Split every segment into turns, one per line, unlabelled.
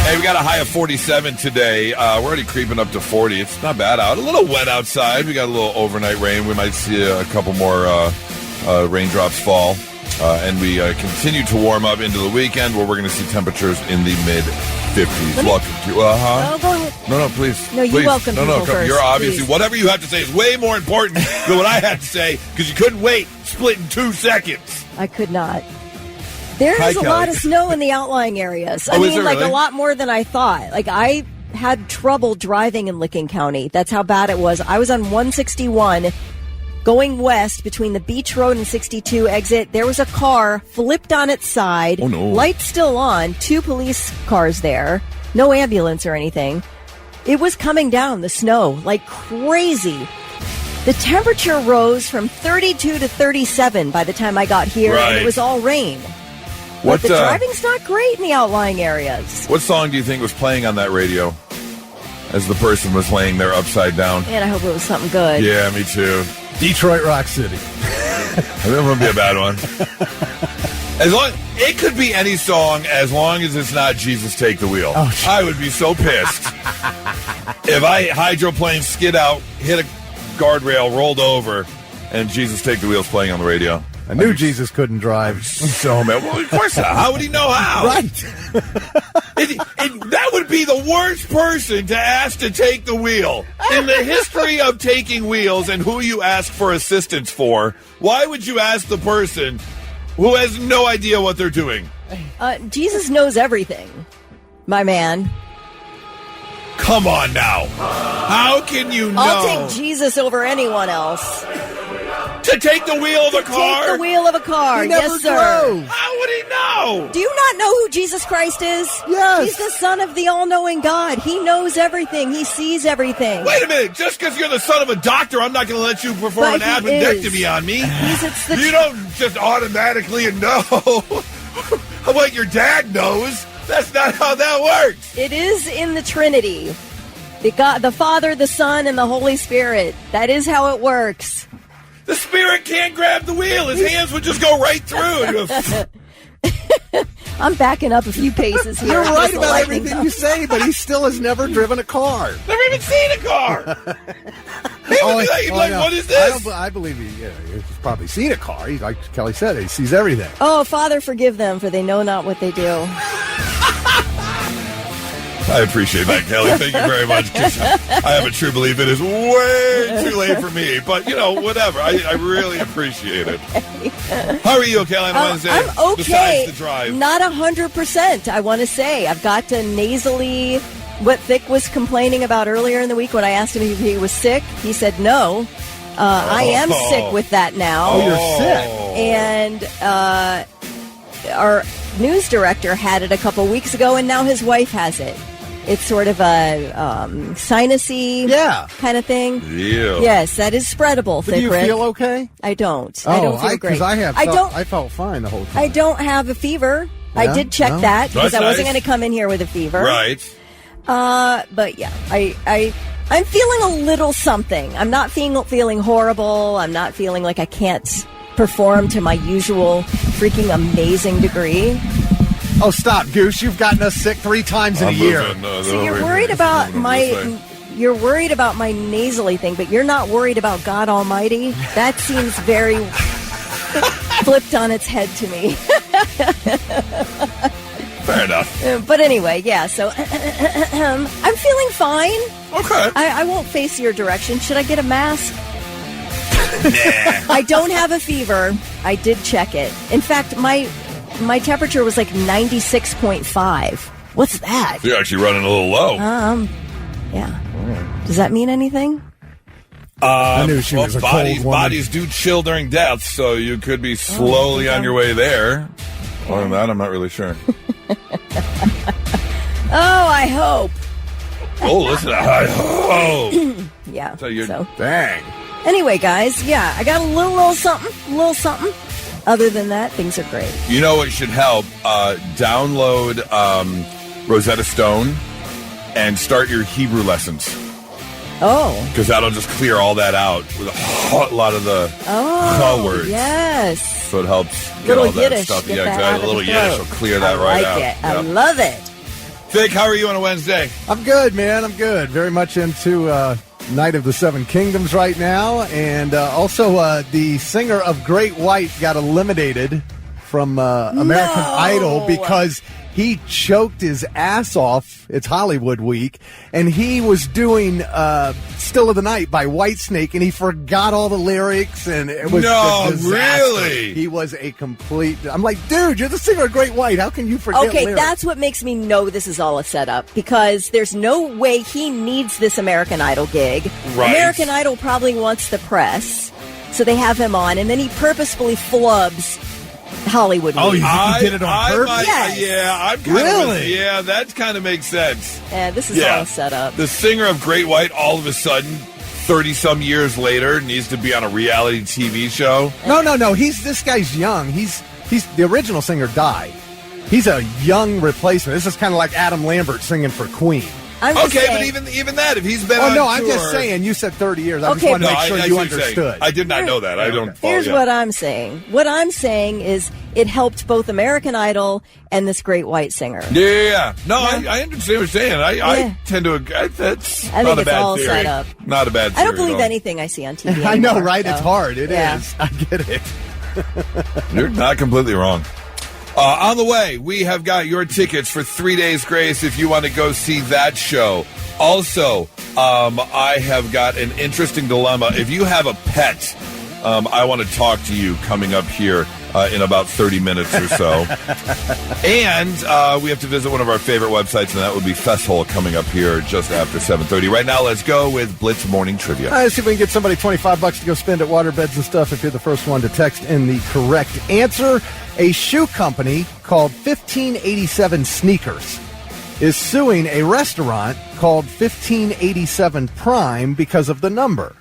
Hey, we got a high of 47 today. We're already creeping up to 40. It's not bad out. A little wet outside. We got a little overnight rain. We might see a couple more raindrops fall. And we continue to warm up into the weekend where we're going to see temperatures in the mid-50s. Welcome to...
go ahead.
No, please.
No, you're welcome.
No,
first,
you're obviously...
please.
Whatever you have to say is way more important than what I had to say because you couldn't wait. Split in 2 seconds.
I could not. There is a lot of snow in the outlying areas. I mean, like,
really?
a lot more than I thought. Like, I had trouble driving in Licking County. That's how bad it was. I was on 161 going west between the Beach Road and 62 exit. There was a car flipped on its side.
Oh, no.
Lights still on. 2 police cars there. No ambulance or anything. It was coming down, the snow, like crazy. The temperature rose from 32 to 37 by the time I got here, and it was all rain. But the driving's not great in the outlying areas.
What song do you think was playing on that radio as the person was laying there upside down?
Man, I hope it was something good.
Yeah, me too.
Detroit Rock City.
That wouldn't be a bad one. It could be any song as long as it's not Jesus Take the Wheel.
Oh,
I would be so pissed if I hydroplane skid out, hit a guardrail, rolled over, and Jesus Take the Wheel's playing on the radio.
I knew Jesus couldn't drive.
So mad. Well, of course not. How would he know how?
Right.
That would be the worst person to ask to take the wheel. In the history of taking wheels and who you ask for assistance for, why would you ask the person who has no idea what they're doing?
Jesus knows everything, my man.
Come on now. How can you know?
I'll take Jesus over anyone else.
To take the wheel of a car?
Take the wheel of a car, yes, sir.
drove.
How would he know?
Do you not know who Jesus Christ is?
Yes.
He's the Son of the all-knowing God. He knows everything. He sees everything.
Wait a minute. Just because you're the son of a doctor, I'm not going to let you perform an appendectomy on me. You don't just automatically know what your dad knows. That's not how that works.
It is in the Trinity. The Father, the Son, and the Holy Spirit. That is how it works.
The Spirit can't grab the wheel. His hands would just go right through.
I'm backing up a few paces here.
You're right about everything you say, but he still has never driven a car.
Never even seen a car. What is this?
I believe he's probably seen a car. Like Kelly said, he sees everything.
Oh, Father, forgive them, for they know not what they do.
I appreciate that, Kelly. Thank you very much. I have a true belief it is way too late for me. But, whatever. I really appreciate it. How are you, Kelly, on Wednesday?
I'm okay.
Besides the drive.
Not 100%, I want to say. I've got to nasally what Vic was complaining about earlier in the week when I asked him if he was sick. He said no. I am sick with that now.
Oh, you're sick.
And our news director had it a couple weeks ago, and now his wife has it. It's sort of a sinusy kind of thing.
Yeah.
Yes, that is spreadable.
But do you feel okay?
I don't. I don't feel great.
Because I felt fine the whole time.
I don't have a fever.
Yeah?
I did check that because I wasn't
nice.
going to come in here with a fever.
Right.
But yeah, I'm feeling a little something. I'm not feeling horrible. I'm not feeling like I can't perform to my usual freaking amazing degree.
Oh, stop, Goose. You've gotten us sick 3 times in a year.
So you're worried about you're worried about my nasally thing, but you're not worried about God Almighty? That seems very flipped on its head to me.
Fair enough.
But anyway, yeah, so I'm feeling fine.
Okay.
I won't face your direction. Should I get a mask?
Nah.
I don't have a fever. I did check it. In fact, my temperature was like 96.5. What's that?
You're actually running a little low.
Yeah. Does that mean anything?
I knew she was a cold woman.
Bodies do chill during death, so you could be slowly on your way there. Other than that, I'm not really sure.
I hope.
Oh, listen.
Yeah.
So
Dang.
Anyway, guys, yeah, I got a little something. Other than that, things are great.
You know what should help? Download Rosetta Stone and start your Hebrew lessons.
Oh.
Because that'll just clear all that out with a lot of the words.
Yes.
So it helps get
Little
all that
Yiddish,
stuff.
get
Yeah,
that
exactly.
out
A little
of the
Yiddish
throat.
will clear that right out.
I like it. I
Yep.
love it.
Vic, how are you on a Wednesday?
I'm good, man. I'm good. Very much into Night of the Seven Kingdoms right now. And also the singer of Great White got eliminated from American Idol because he choked his ass off. It's Hollywood Week. And he was doing Still of the Night by Whitesnake, and he forgot all the lyrics, and it was a disaster.
Really?
He was a complete... I'm like, dude, you're the singer of Great White. How can you forget
Okay,
lyrics?
that's what makes me know this is all a setup, because there's no way he needs this American Idol gig.
Right.
American Idol probably wants the press, so they have him on, and then he purposefully flubs Hollywood Week.
Oh, you think he did it on purpose?
Yes.
Yeah, I'm kind
Really?
of... that kind of makes sense.
This is all a setup.
The singer of Great White, all of a sudden, 30-some years later, needs to be on a reality TV show.
No. This guy's young. He's the original singer died. He's a young replacement. This is kind of like Adam Lambert singing for Queen.
I'm just
Okay,
saying,
but even that, if he's been on
no,
tour...
I'm just saying. You said 30 years. I just
Okay,
wanted to make sure
I
you
see what you're saying.
understood.
I did not know that. I don't follow.
Here's what I'm saying. What I'm saying is it helped both American Idol and this Great White singer.
Yeah. No, I understand what you're saying. I tend to agree. That's
I
not
think
a
it's
bad
all
theory.
set up.
Not a bad theory.
I don't believe
at all.
anything I see on TV
I know,
anymore,
right?
so.
It's hard. It is.
Yeah.
I get it.
You're not completely wrong. On the way, we have got your tickets for 3 Days Grace if you want to go see that show. Also, I have got an interesting dilemma. If you have a pet, I want to talk to you coming up here in about 30 minutes or so. And we have to visit one of our favorite websites, and that would be Festhole coming up here just after 7:30. Right now, let's go with Blitz Morning Trivia.
All right, let's see if we can get somebody $25 to go spend at Waterbeds and Stuff if you're the first one to text in the correct answer. A shoe company called 1587 Sneakers is suing a restaurant called 1587 Prime because of the number.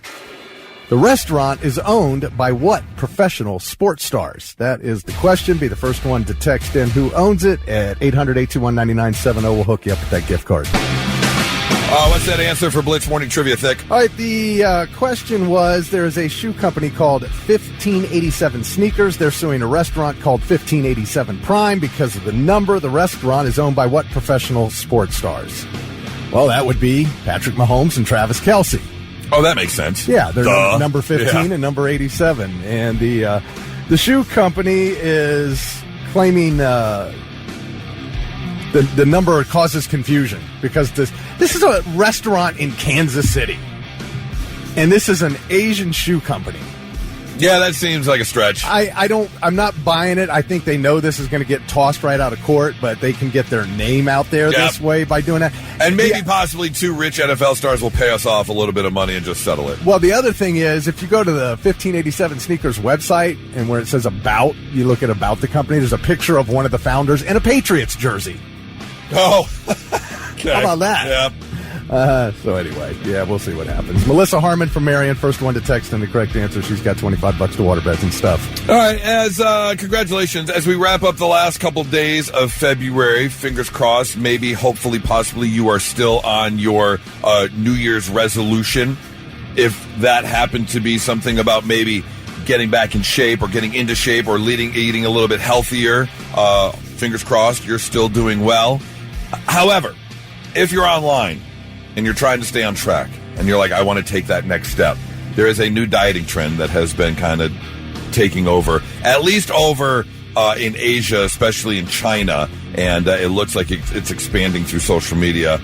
The restaurant is owned by what professional sports stars? That is the question. Be the first one to text in who owns it at 800-821-9970. We'll hook you up with that gift card.
What's that answer for Blitz Morning Trivia, Thick?
All right, the question was there is a shoe company called 1587 Sneakers. They're suing a restaurant called 1587 Prime because of the number. The restaurant is owned by what professional sports stars? Well, that would be Patrick Mahomes and Travis Kelce.
Oh, that makes sense.
Yeah, they're
Duh.
number 15 and number 87. And the shoe company is claiming the number causes confusion because this is a restaurant in Kansas City. And this is an Asian shoe company.
Yeah, that seems like a stretch.
I'm not buying it. I think they know this is going to get tossed right out of court, but they can get their name out there this way by doing that.
And maybe possibly two rich NFL stars will pay us off a little bit of money and just settle it.
Well, the other thing is, if you go to the 1587 Sneakers website and where it says about, you look at about the company, there's a picture of one of the founders in a Patriots jersey.
Oh, okay.
How about that?
Yeah.
So anyway, yeah, we'll see what happens. Melissa Harmon from Marion, first one to text in the correct answer. She's got $25 to Waterbeds and Stuff.
All right, congratulations. As we wrap up the last couple days of February, fingers crossed, maybe, hopefully, possibly you are still on your New Year's resolution. If that happened to be something about maybe getting back in shape or getting into shape or eating a little bit healthier, fingers crossed, you're still doing well. However, if you're online and you're trying to stay on track and you're like, I want to take that next step, there is a new dieting trend that has been kind of taking over, at least over in Asia, especially in China, and it looks like it's expanding through social media.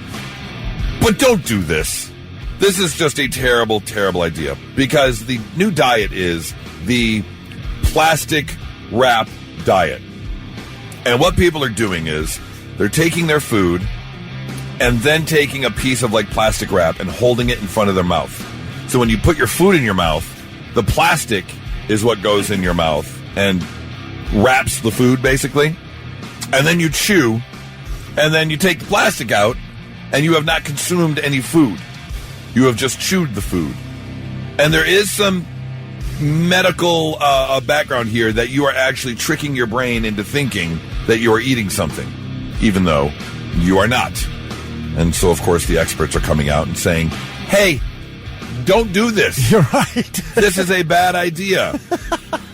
But don't do this. This is just a terrible, terrible idea, because the new diet is the plastic wrap diet. And what people are doing is they're taking their food and then taking a piece of like plastic wrap and holding it in front of their mouth. So when you put your food in your mouth, the plastic is what goes in your mouth and wraps the food basically. And then you chew, and then you take the plastic out, and you have not consumed any food. You have just chewed the food. And there is some medical background here that you are actually tricking your brain into thinking that you are eating something, even though you are not. And so, of course, the experts are coming out and saying, hey, don't do this.
You're right.
This is a bad idea.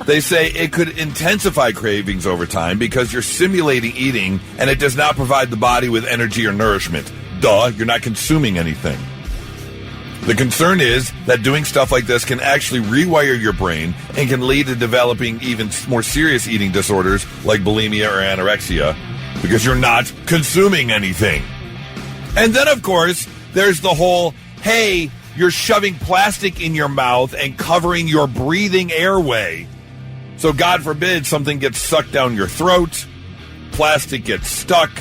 They say it could intensify cravings over time because you're simulating eating and it does not provide the body with energy or nourishment. Duh, you're not consuming anything. The concern is that doing stuff like this can actually rewire your brain and can lead to developing even more serious eating disorders like bulimia or anorexia because you're not consuming anything. And then, of course, there's the whole, hey, you're shoving plastic in your mouth and covering your breathing airway. So God forbid something gets sucked down your throat, plastic gets stuck.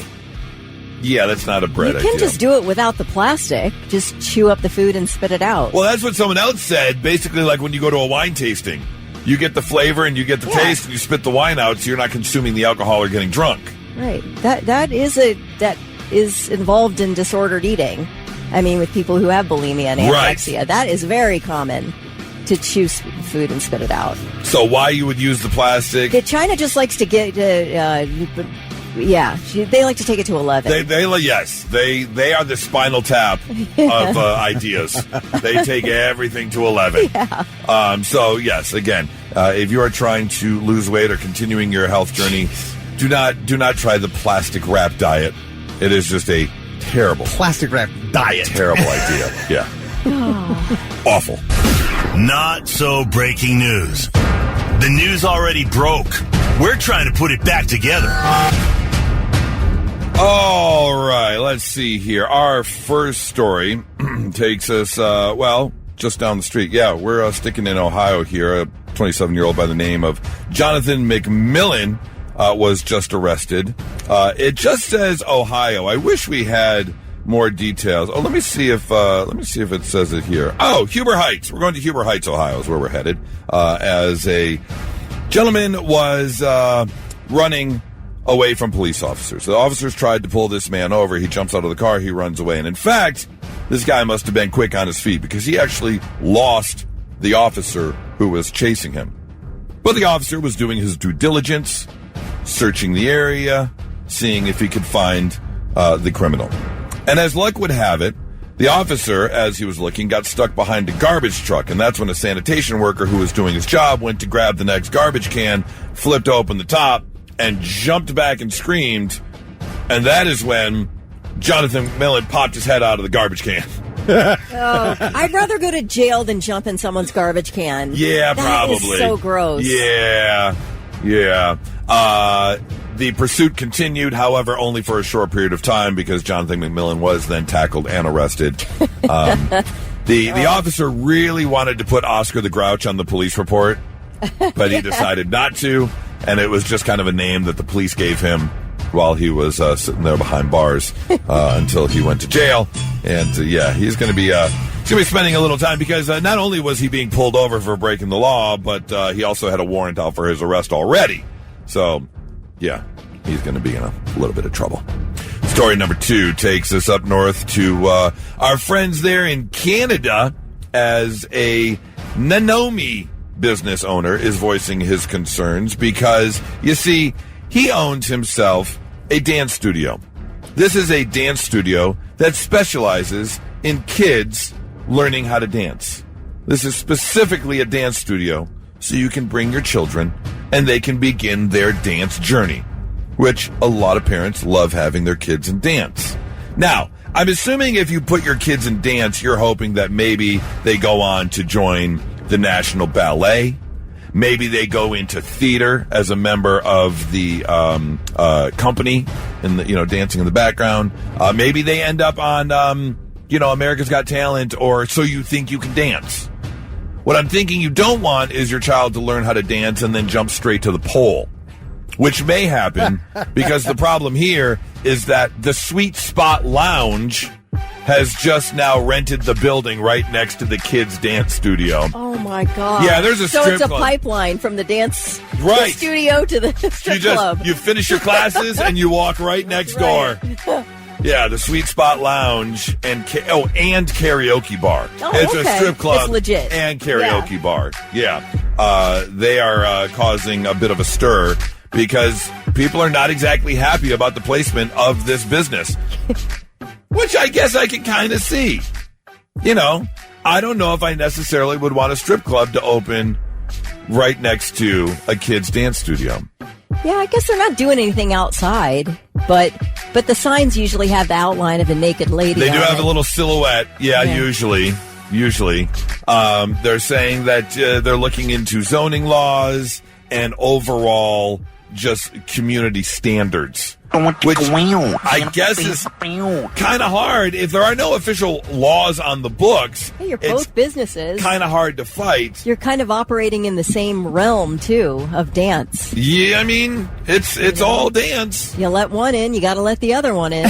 Yeah, that's not a bread idea.
You can just do it without the plastic. Just chew up the food and spit it out.
Well, that's what someone else said. Basically, like when you go to a wine tasting. You get the flavor and you get the taste and you spit the wine out so you're not consuming the alcohol or getting drunk.
Right. That is involved in disordered eating. I mean, with people who have bulimia and anorexia. Right. That is very common to chew food and spit it out.
So why you would use the plastic?
China just likes to get... they like to take it to 11. They
are the Spinal Tap of ideas. They take everything to 11.
Yeah.
So yes, again, if you are trying to lose weight or continuing your health journey, do not try the plastic wrap diet. It is just a terrible
plastic wrap diet.
Terrible idea. Yeah. Awful.
Not so breaking news. The news already broke. We're trying to put it back together.
All right, let's see here. Our first story takes us, just down the street. Yeah, we're sticking in Ohio here. A 27-year-old by the name of Jonathan McMillan was just arrested. It just says Ohio. I wish we had more details. Oh, let me see if it says it here. Oh, Huber Heights. We're going to Huber Heights, Ohio is where we're headed. As a gentleman was running away from police officers. The officers tried to pull this man over. He jumps out of the car. He runs away. And in fact, this guy must have been quick on his feet because he actually lost the officer who was chasing him. But the officer was doing his due diligence, searching the area, seeing if he could find the criminal. And as luck would have it, the officer, as he was looking, got stuck behind a garbage truck. And that's when a sanitation worker who was doing his job went to grab the next garbage can, flipped open the top, and jumped back and screamed. And that is when Jonathan McMillan popped his head out of the garbage can.
I'd rather go to jail than jump in someone's garbage can.
Yeah, probably.
That is so gross.
Yeah. The pursuit continued, however, only for a short period of time because Jonathan McMillan was then tackled and arrested. The officer really wanted to put Oscar the Grouch on the police report, but he decided not to. And it was just kind of a name that the police gave him while he was sitting there behind bars until he went to jail. And he's going to be spending a little time because not only was he being pulled over for breaking the law, but he also had a warrant out for his arrest already. So, yeah, he's going to be in a little bit of trouble. Story number 2 takes us up north to our friends there in Canada as a Nanomi business owner is voicing his concerns because, you see, he owns himself a dance studio. This is a dance studio that specializes in kids learning how to dance. This is specifically a dance studio so you can bring your children and they can begin their dance journey, which a lot of parents love having their kids in dance. Now, I'm assuming if you put your kids in dance, you're hoping that maybe they go on to join the National Ballet. Maybe they go into theater as a member of the company and dancing in the background. Maybe they end up on America's Got Talent or So You Think You Can Dance. What I'm thinking you don't want is your child to learn how to dance and then jump straight to the pole, which may happen because the problem here is that the Sweet Spot Lounge has just now rented the building right next to the kids' dance studio.
Oh, my God.
Yeah, there's a strip club.
So it's a pipeline from the dance
right.
the studio to the strip club.
You finish your classes and you walk right next door. Yeah, the Sweet Spot Lounge and karaoke bar.
Oh,
it's
okay.
a strip club
it's legit.
And karaoke bar. Yeah. They are causing a bit of a stir because people are not exactly happy about the placement of this business. Which I guess I can kind of see. I don't know if I necessarily would want a strip club to open right next to a kid's dance studio.
Yeah, I guess they're not doing anything outside, but the signs usually have the outline of a naked lady.
They do have
it.
a little silhouette. Yeah. Usually. They're saying that they're looking into zoning laws and overall just community standards, which I guess is kind of hard. If there are no official laws on the books,
hey, you're both businesses.
Kind of hard to fight.
You're kind of operating in the same realm, too, of dance.
Yeah, I mean, it's all dance.
You let one in, you got to let the other one in.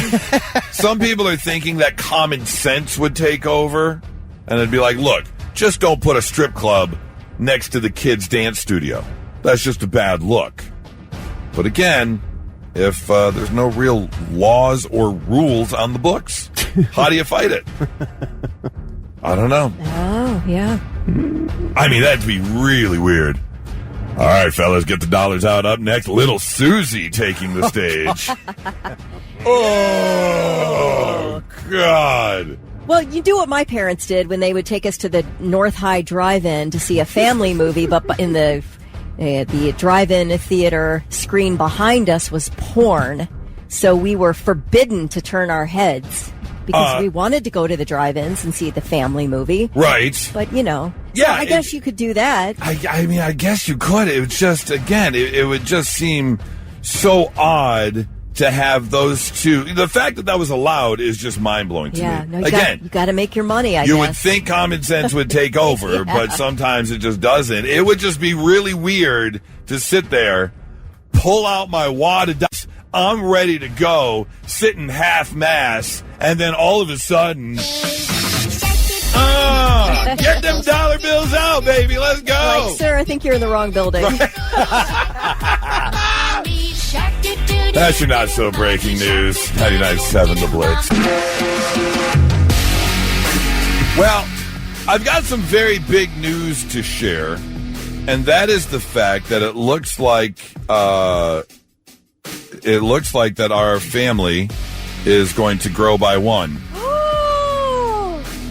Some people are thinking that common sense would take over, and it'd be like, look, just don't put a strip club next to the kids' dance studio. That's just a bad look. But again, if there's no real laws or rules on the books, how do you fight it? I don't know.
Oh, yeah.
I mean, that'd be really weird. All right, fellas, get the dollars out. Up next, Little Susie taking the stage. Oh, God.
Well, you do what my parents did when they would take us to the North High Drive-In to see a family movie, but in the drive-in theater screen behind us was porn, so we were forbidden to turn our heads because we wanted to go to the drive-ins and see the family movie.
Right.
But, yeah, so I guess you could do that.
I mean, I guess you could. It would just, again, it would just seem so odd to have those two. The fact that was allowed is just mind-blowing to me.
No, you got to make your money, I guess.
You would think common sense would take over, but sometimes it just doesn't. It would just be really weird to sit there, pull out my wad of dice, I'm ready to go, sitting half-mast, and then all of a sudden, get them dollar bills out, baby, let's go.
Like, sir, I think you're in the wrong building.
That's your not-so-breaking news. 99.7 The Blitz. Well, I've got some very big news to share, and that is the fact that it looks like that our family is going to grow by one.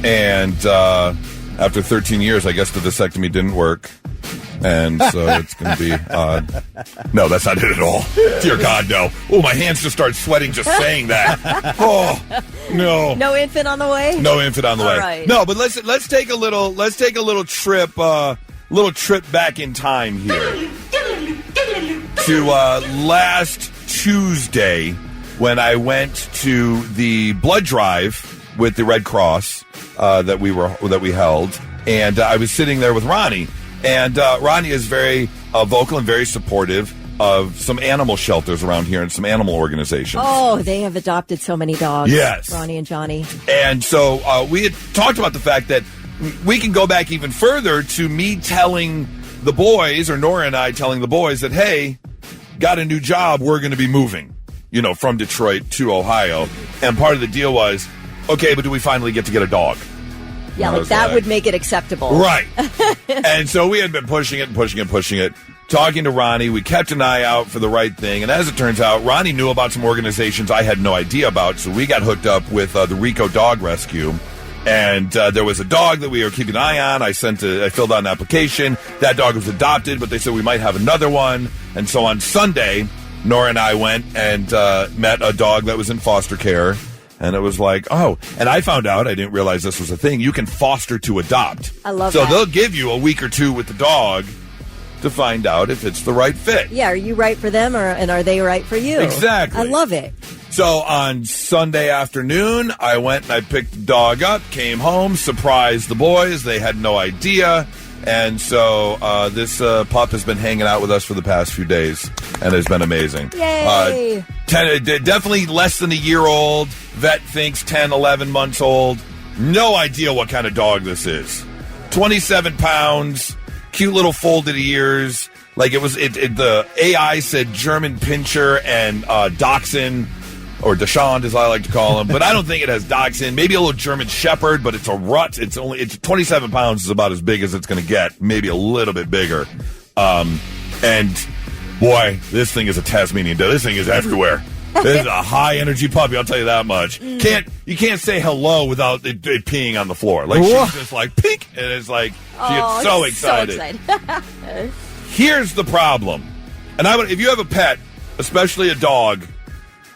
And after 13 years, I guess the vasectomy didn't work. And so it's going to be odd. No, that's not it at all. Dear God, no. Oh, my hands just start sweating just saying that. Oh, no.
No infant on the way?
No infant on the way.
Right.
No, but let's take a little trip back in time here to last Tuesday when I went to the blood drive with the Red Cross that we held, and I was sitting there with Ronnie. And Ronnie is very vocal and very supportive of some animal shelters around here and some animal organizations.
Oh, they have adopted so many dogs.
Yes.
Ronnie and Johnny.
And so we had talked about the fact that we can go back even further to me telling the boys, or Nora and I telling the boys that, hey, got a new job, we're going to be moving, from Detroit to Ohio. And part of the deal was, okay, but do we finally get a dog?
Yeah, like that would make it acceptable.
Right. And so we had been pushing it. Talking to Ronnie, we kept an eye out for the right thing. And as it turns out, Ronnie knew about some organizations I had no idea about. So we got hooked up with the Rico Dog Rescue. And there was a dog that we were keeping an eye on. I filled out an application. That dog was adopted, but they said we might have another one. And so on Sunday, Nora and I went and met a dog that was in foster care. And it was like, oh, and I found out, I didn't realize this was a thing, you can foster to adopt.
I love that.
So they'll give you a week or two with the dog to find out if it's the right fit.
Yeah, are you right for them, and are they right for you?
Exactly.
I love it.
So on Sunday afternoon, I went and I picked the dog up, came home, surprised the boys. They had no idea. And so this pup has been hanging out with us for the past few days, and it's been amazing.
Yay!
Definitely less than a year old. Vet thinks 10, 11 months old. No idea what kind of dog this is. 27 pounds, cute little folded ears. Like the AI said German Pinscher and Dachshund, or Dachshund as I like to call him, but I don't think it has Dachshund. Maybe a little German Shepherd, but it's a rut. It's 27 pounds is about as big as it's going to get, maybe a little bit bigger. And boy, this thing is a Tasmanian devil. This thing is everywhere. It's a high energy puppy, I'll tell you that much. You can't say hello without it peeing on the floor. Like she's just like pink, and it's like she gets so excited. Here's the problem, and if you have a pet, especially a dog,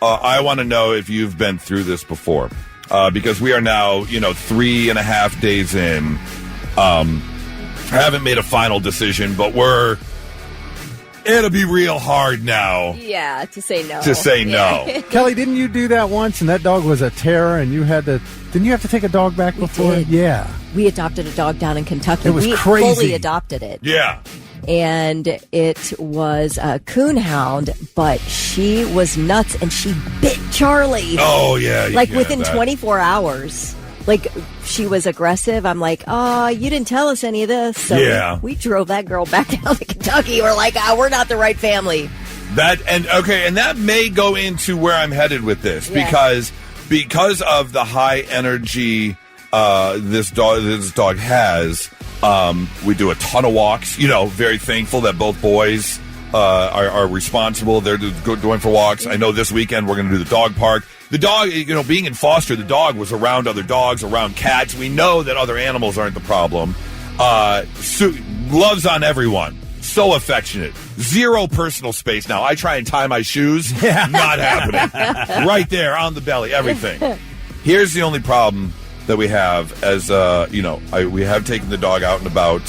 I want to know if you've been through this before, because we are now 3.5 days in. I haven't made a final decision, but it'll be real hard now.
Yeah, to say no.
No.
Kelly, didn't you do that once, and that dog was a terror, and didn't you have to take a dog back before?
Did.
Yeah.
We adopted a dog down in Kentucky.
It was
we
crazy.
fully adopted it.
Yeah.
And it was a coonhound, but she was nuts, and she bit Charlie.
Oh, yeah.
Like within 24 hours. Like, she was aggressive. I'm like, you didn't tell us any of this. So we drove that girl back down to Kentucky. We're like, we're not the right family.
And that may go into where I'm headed with this, because of the high energy this dog has. We do a ton of walks. Very thankful that both boys are responsible. They're going for walks. I know this weekend we're going to do the dog park. The dog, being in foster, the dog was around other dogs, around cats. We know that other animals aren't the problem. Loves on everyone. So affectionate. Zero personal space now. I try and tie my shoes. Not happening. Right there on the belly, everything. Here's the only problem that we have as, we have taken the dog out and about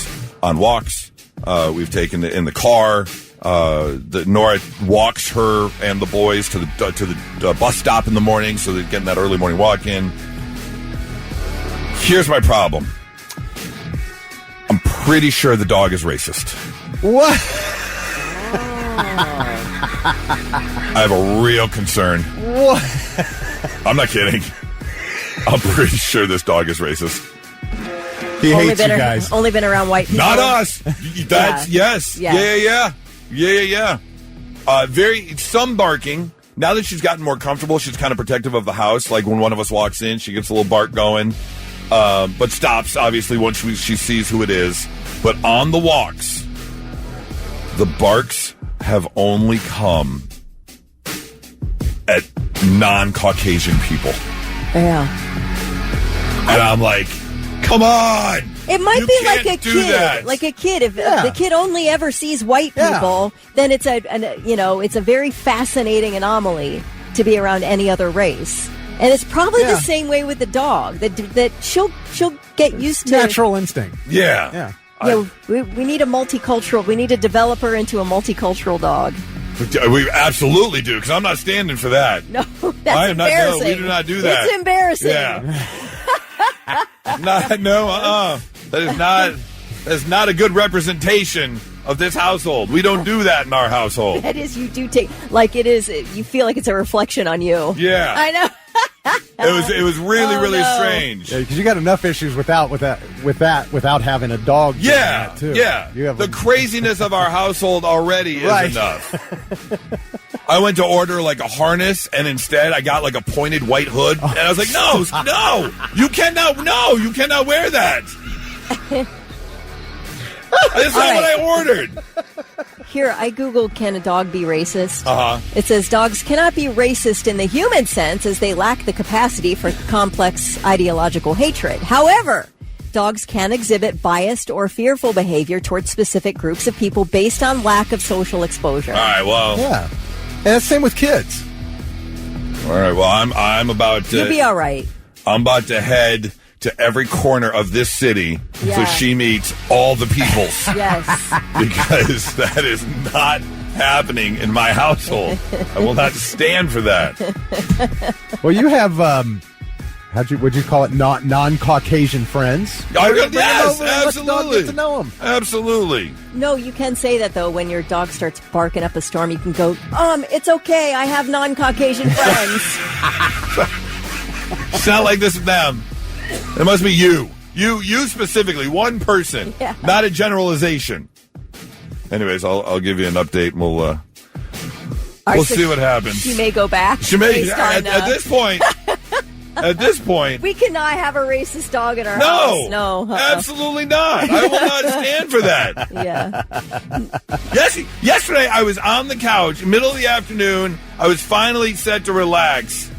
on walks. We've taken it in the car. Nora walks her and the boys to the bus stop in the morning, so they're getting that early morning walk in. Here's my problem. I'm pretty sure the dog is racist.
What?
I have a real concern.
What?
I'm not kidding. I'm pretty sure this dog is racist.
He hates you guys.
Only been around white people.
Not us. That's yes. Yeah. Some barking. Now that she's gotten more comfortable, she's kind of protective of the house. Like when one of us walks in, she gets a little bark going, but stops obviously once she sees who it is. But on the walks, the barks have only come at non-Caucasian people.
Yeah.
And I'm like, come on.
It might be like a kid.
That.
Like a kid. If the kid only ever sees white people, then it's a very fascinating anomaly to be around any other race. And it's probably the same way with the dog. That she'll get used to
natural instinct.
Yeah.
We need a multicultural. We need to develop her into a multicultural dog.
We absolutely do, because I'm not standing for that.
No, that's embarrassing.
We do not do that.
It's embarrassing.
Yeah. That is not a good representation of this household. We don't do that in our household.
That is, you do take, like it is, you feel like it's a reflection on you.
Yeah.
I know.
It was really strange.
Yeah, because you got enough issues without having a dog.
Yeah,
that too.
Yeah.
You have
the craziness of our household already is enough. I went to order like a harness, and instead I got like a pointed white hood, and I was like, no, you cannot wear that. That's not what I ordered.
Here, I Googled, can a dog be racist?
Uh-huh.
It says dogs cannot be racist in the human sense as they lack the capacity for complex ideological hatred. However, dogs can exhibit biased or fearful behavior towards specific groups of people based on lack of social exposure.
All right, well.
Yeah. And that's the same with kids.
All right, well, I'm about to...
You'll be all right.
I'm about to head to every corner of this city so she meets all the peoples.
Yes.
Because that is not happening in my household. I will not stand for that.
Well, you have, would you call it non-Caucasian friends?
Yes, absolutely.
Get to know them.
Absolutely.
No, you can say that, though, when your dog starts barking up a storm. You can go, it's okay. I have non-Caucasian friends.
It's not like this with them. It must be you. You specifically. One person.
Yeah.
Not a generalization. Anyways, I'll give you an update, and we'll see what happens.
She may go back.
She may. At this point, at this point.
We cannot have a racist dog in our house. No.
Absolutely not. I will not stand for that.
Yeah.
Yesterday, I was on the couch, middle of the afternoon. I was finally set to relax,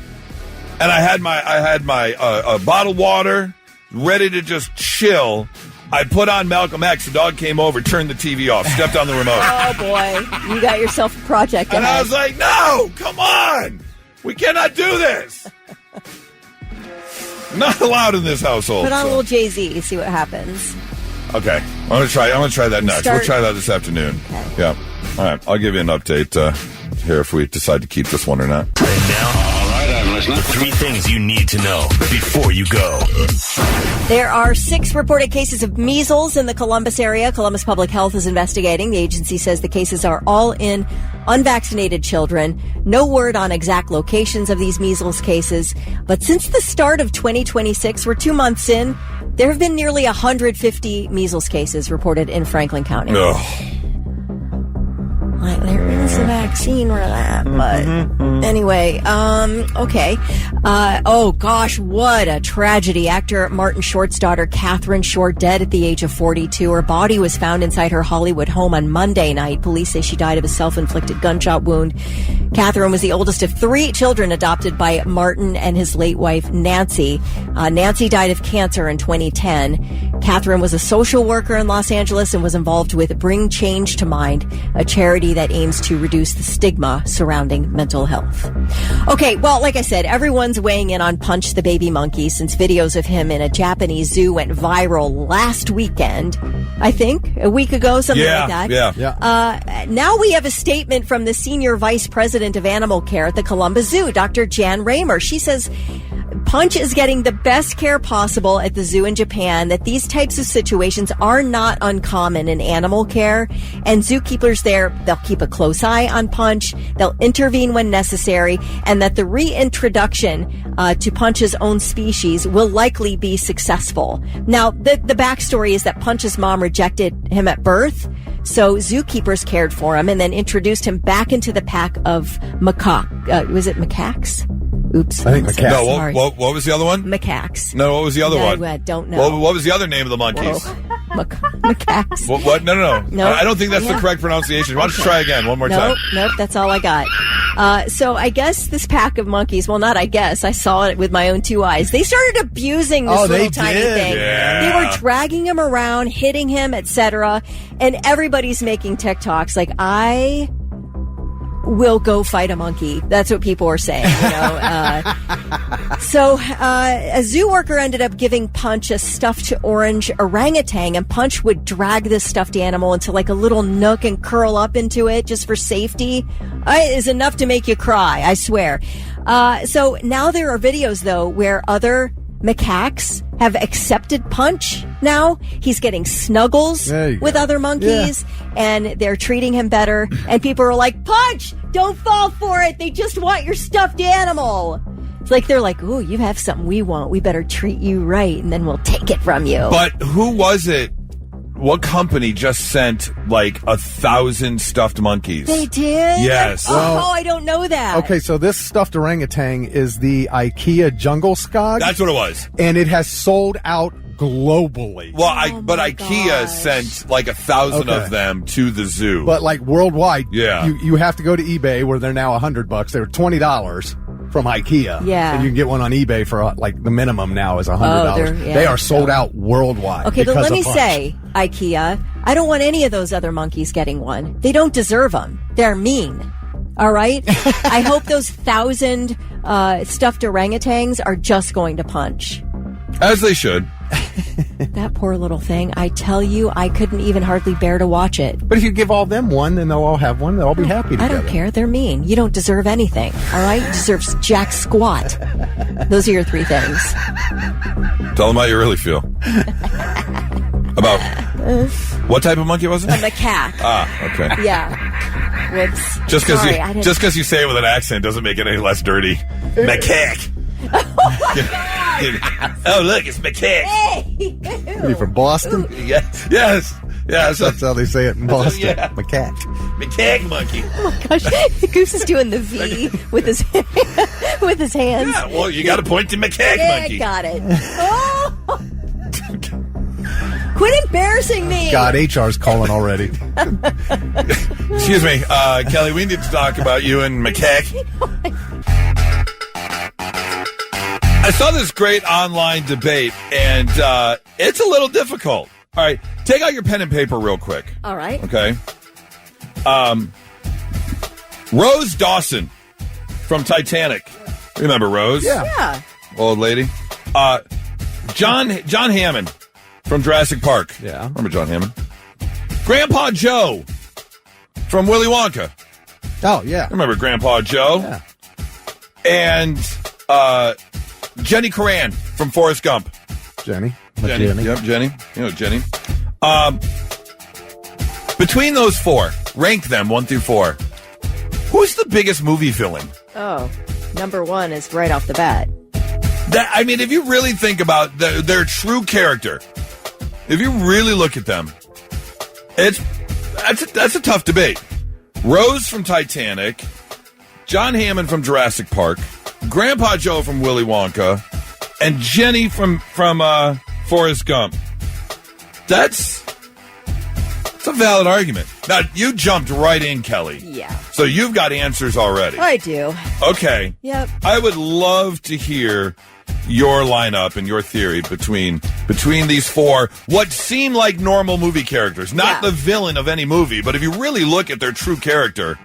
and I had my bottled water ready to just chill. I put on Malcolm X. The dog came over, turned the TV off, stepped on the remote.
Oh, boy. You got yourself a project
And
ahead.
I was like, no, come on. We cannot do this. Not allowed in this household.
Put on
so.
a little Jay-Z, see what happens.
Okay. I'm going to try that next. We'll try that this afternoon.
Okay.
Yeah. All right. I'll give you an update here if we decide to keep this one or not.
And now, I'm listening. 3 things you need to know before you go.
There are 6 reported cases of measles in the Columbus area. Columbus Public Health is investigating. The agency says the cases are all in unvaccinated children. No word on exact locations of these measles cases. But since the start of 2026, we're 2 months in, there have been nearly 150 measles cases reported in Franklin County.
Ugh.
Like, there is a vaccine for that, but anyway, okay. Oh gosh, what a tragedy. Actor Martin Short's daughter, Catherine Short, dead at the age of 42. Her body was found inside her Hollywood home on Monday night. Police say she died of a self-inflicted gunshot wound. Catherine was the oldest of 3 children adopted by Martin and his late wife, Nancy. Nancy died of cancer in 2010. Catherine was a social worker in Los Angeles and was involved with Bring Change to Mind, a charity that aims to reduce the stigma surrounding mental health. Okay, well, like I said, everyone's weighing in on Punch the baby monkey since videos of him in a Japanese zoo went viral last weekend. I think a week ago, something like that.
Yeah.
Now we have a statement from the senior vice president of animal care at the Columbus Zoo, Dr. Jan Raymer. She says Punch is getting the best care possible at the zoo in Japan, that these types of situations are not uncommon in animal care, and zookeepers there, they'll keep a close eye on Punch, they'll intervene when necessary, and that the reintroduction to Punch's own species will likely be successful. Now, the backstory is that Punch's mom rejected him at birth, so zookeepers cared for him and then introduced him back into the pack of macaque. Was it macaques? Oops.
I think macaques.
No,
Sorry.
what was the other one?
Macaques.
No, what was the other one?
I don't know.
What was the other name of the monkeys?
Macaques.
What? No.
Nope.
I don't think that's the correct pronunciation. Why don't you try again one more time?
Nope, that's all I got. So I guess this pack of monkeys, well, not I guess, I saw it with my own 2 eyes. They started abusing this little tiny thing.
Yeah.
They were dragging him around, hitting him, etc. And everybody's making TikToks like, I will go fight a monkey. That's what people are saying, you know. So a zoo worker ended up giving Punch a stuffed orange orangutan, and Punch would drag this stuffed animal into like a little nook and curl up into it just for safety. It is enough to make you cry, I swear. So now there are videos, though, where other macaques have accepted Punch now. He's getting snuggles with other monkeys, and they're treating him better. And people are like, Punch, don't fall for it. They just want your stuffed animal. It's like they're like, ooh, you have something we want. We better treat you right, and then we'll take it from you.
But who was it? What company just sent like 1,000 stuffed monkeys?
They did?
Yes.
I don't know that.
Okay, so this stuffed orangutan is the IKEA Jungle Skog.
That's what it was.
And it has sold out globally.
Well, but IKEA sent like 1,000 of them to the zoo.
But like worldwide,
Yeah.
you have to go to eBay where they're now $100. They were $20 from IKEA.
Yeah.
And you can get one on eBay for like the minimum now is $100. They are sold out worldwide.
Okay, but
because
let me
of Punch.
say, IKEA, I don't want any of those other monkeys getting one. They don't deserve them. They're mean. All right? I hope those 1,000 stuffed orangutans are just going to Punch.
As they should.
That poor little thing. I tell you, I couldn't even hardly bear to watch it.
But if you give all them one, then they'll all have one. They'll all be happy together.
I don't care. They're mean. You don't deserve anything. All right? You deserve jack squat. Those are your 3 things.
Tell them how you really feel. About what type of monkey was it?
A macaque.
Okay.
Yeah. Whoops.
Just
Sorry,
because you say it with an accent doesn't make it any less dirty. Macaque. Oh, look, it's macaque.
Hey!
Are you from Boston?
Yes. Yeah, so
That's how they say it in Boston.
Yeah.
Macaque.
macaque monkey.
Gosh, Goose is doing the V with his with his hands.
Yeah, well, you got to point to macaque
Yeah,
monkey.
got it. Oh. Quit embarrassing me.
God, HR's calling already.
Excuse me, Kelly, we need to talk about you and macaque. I saw this great online debate, and it's a little difficult. All right, take out your pen and paper real quick.
All right.
Okay. Rose Dawson from Titanic. Remember Rose?
Yeah.
Old lady. John Hammond from Jurassic Park.
Yeah.
Remember John Hammond? Grandpa Joe from Willy Wonka.
Oh, yeah.
Remember Grandpa Joe?
Yeah.
And Jenny Coran from Forrest Gump.
Jenny.
Yep, Jenny. You know Jenny. Between those four, rank them 1 through 4. Who's the biggest movie villain?
Oh, number 1 is right off the bat.
I mean, if you really think about their true character, if you really look at them, that's a tough debate. Rose from Titanic, John Hammond from Jurassic Park, Grandpa Joe from Willy Wonka, and Jenny from Forrest Gump. That's a valid argument. Now, you jumped right in, Kelly.
Yeah.
So you've got answers already.
I do.
Okay.
Yep.
I would love to hear your lineup and your theory between these four, what seem like normal movie characters, not the villain of any movie, but if you really look at their true character,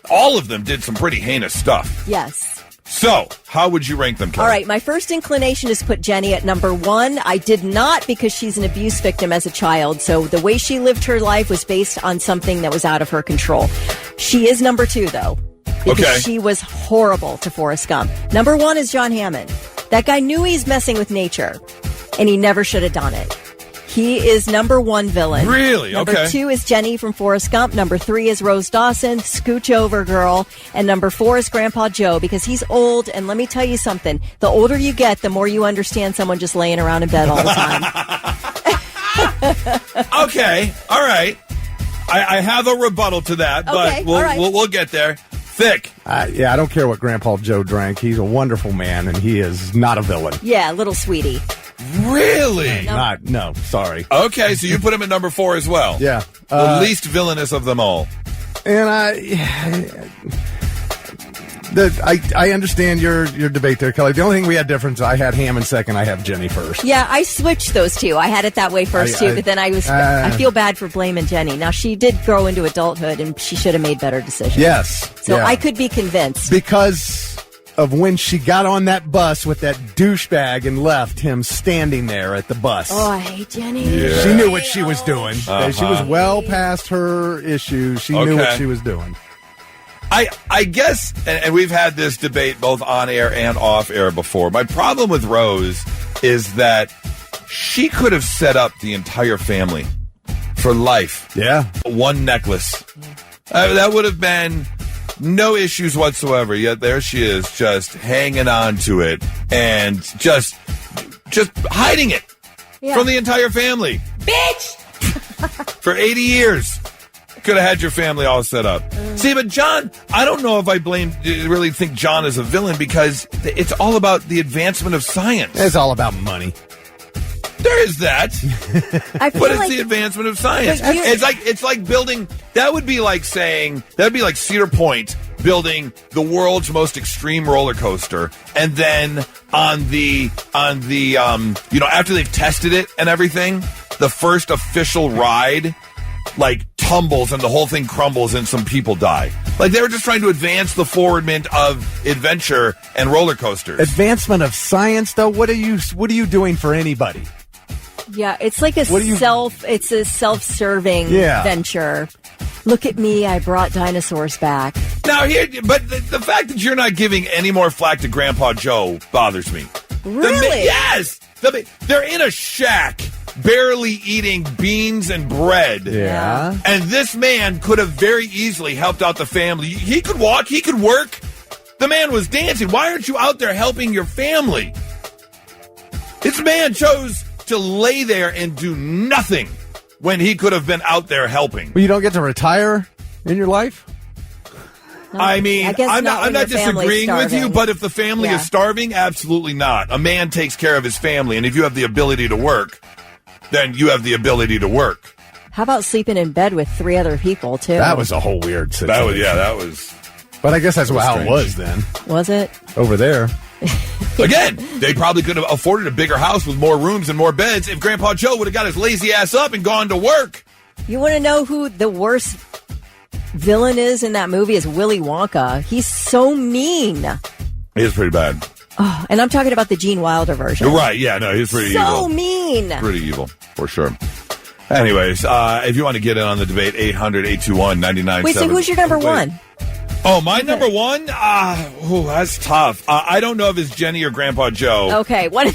all of them did some pretty heinous stuff.
Yes.
So, how would you rank them, Kelly?
All right, my first inclination is put Jenny at number 1. I did not because she's an abuse victim as a child, so the way she lived her life was based on something that was out of her control. She is number 2, though, because she was horrible to Forrest Gump. Number 1 is John Hammond. That guy knew he's messing with nature, and he never should have done it. He is number 1 villain.
Really?
Number 2 is Jenny from Forrest Gump. Number 3 is Rose Dawson. Scooch over, girl. And number 4 is Grandpa Joe because he's old. And let me tell you something. The older you get, the more you understand someone just laying around in bed all the time.
Okay. All right. I have a rebuttal to that, but
Okay,
we'll get there. Thick.
Yeah, I don't care what Grandpa Joe drank. He's a wonderful man, and he is not a villain.
Yeah, little sweetie.
Really?
No, sorry.
Okay, so you put him at number 4 as well.
Yeah.
The least villainous of them all.
And I understand your debate there, Kelly. The only thing we had difference, I had Hammond second, I have Jenny first.
Yeah, I switched those two. I had it that way first, too, but then I feel bad for blaming Jenny. Now, she did grow into adulthood, and she should have made better decisions.
Yes.
So
yeah.
I could be convinced.
Because of when she got on that bus with that douchebag and left him standing there at the bus.
Oh, I hate Jenny.
Yeah.
She knew what she was doing. She was well past her issues. She knew what she was doing.
I guess, and we've had this debate both on air and off air before. My problem with Rose is that she could have set up the entire family for life.
Yeah.
One necklace. That would have been no issues whatsoever. Yet there she is, just hanging on to it and just hiding it from the entire family.
Bitch!
For 80 years. Could have had your family all set up. See, but John, I don't know if I really think John is a villain because it's all about the advancement of science.
It's all about money.
There is that.
But
it's the advancement of science. It's like building. That would be like Cedar Point building the world's most extreme roller coaster, and then on the after they've tested it and everything, the first official ride tumbles and the whole thing crumbles and some people die. They were just trying to advance the forwardment of adventure and roller coasters.
Advancement of science, though. What are you doing for anybody?
Yeah, it's like it's a self-serving venture. Look at me, I brought dinosaurs back.
Now but the fact that you're not giving any more flack to Grandpa Joe bothers me.
Really?
Yes! They're in a shack, barely eating beans and bread.
Yeah.
And this man could have very easily helped out the family. He could walk, he could work. The man was dancing. Why aren't you out there helping your family? This man chose to lay there and do nothing when he could have been out there helping.
Well, you don't get to retire in your life?
I mean,
I guess
I'm not disagreeing with you, but if the family
Yeah.
is starving, absolutely not. A man takes care of his family, and if you have the ability to work, then you have the ability to work.
How about sleeping in bed with 3 other people, too?
That was a whole weird situation.
That was.
But I guess that's how it
strange.
was then.
Was it?
Over there.
Again, they probably could have afforded a bigger house with more rooms and more beds if Grandpa Joe would have got his lazy ass up and gone to work.
You want to know who the worst villain is in that movie? Is Willy Wonka. He's so mean.
He's pretty bad.
Oh, and I'm talking about the Gene Wilder version.
You're right. Yeah, no, he's pretty evil.
So mean.
Pretty evil, for sure. Anyways, if you want to get in on the debate, 800-821-99.7.
Wait, so who's your number one?
Oh, my number one? That's tough. I don't know if it's Jenny or Grandpa Joe.
Okay, what?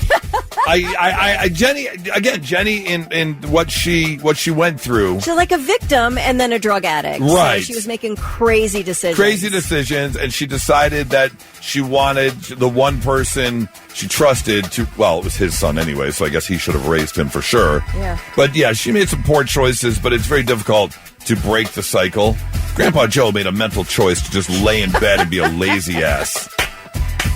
Jenny in what she went through.
She's like a victim and then a drug addict.
Right.
So she was making crazy decisions.
And she decided that she wanted the one person she trusted to, well, it was his son anyway, so I guess he should have raised him for sure.
Yeah.
But yeah, she made some poor choices, but it's very difficult to break the cycle. Grandpa Joe made a mental choice to just lay in bed and be a lazy ass.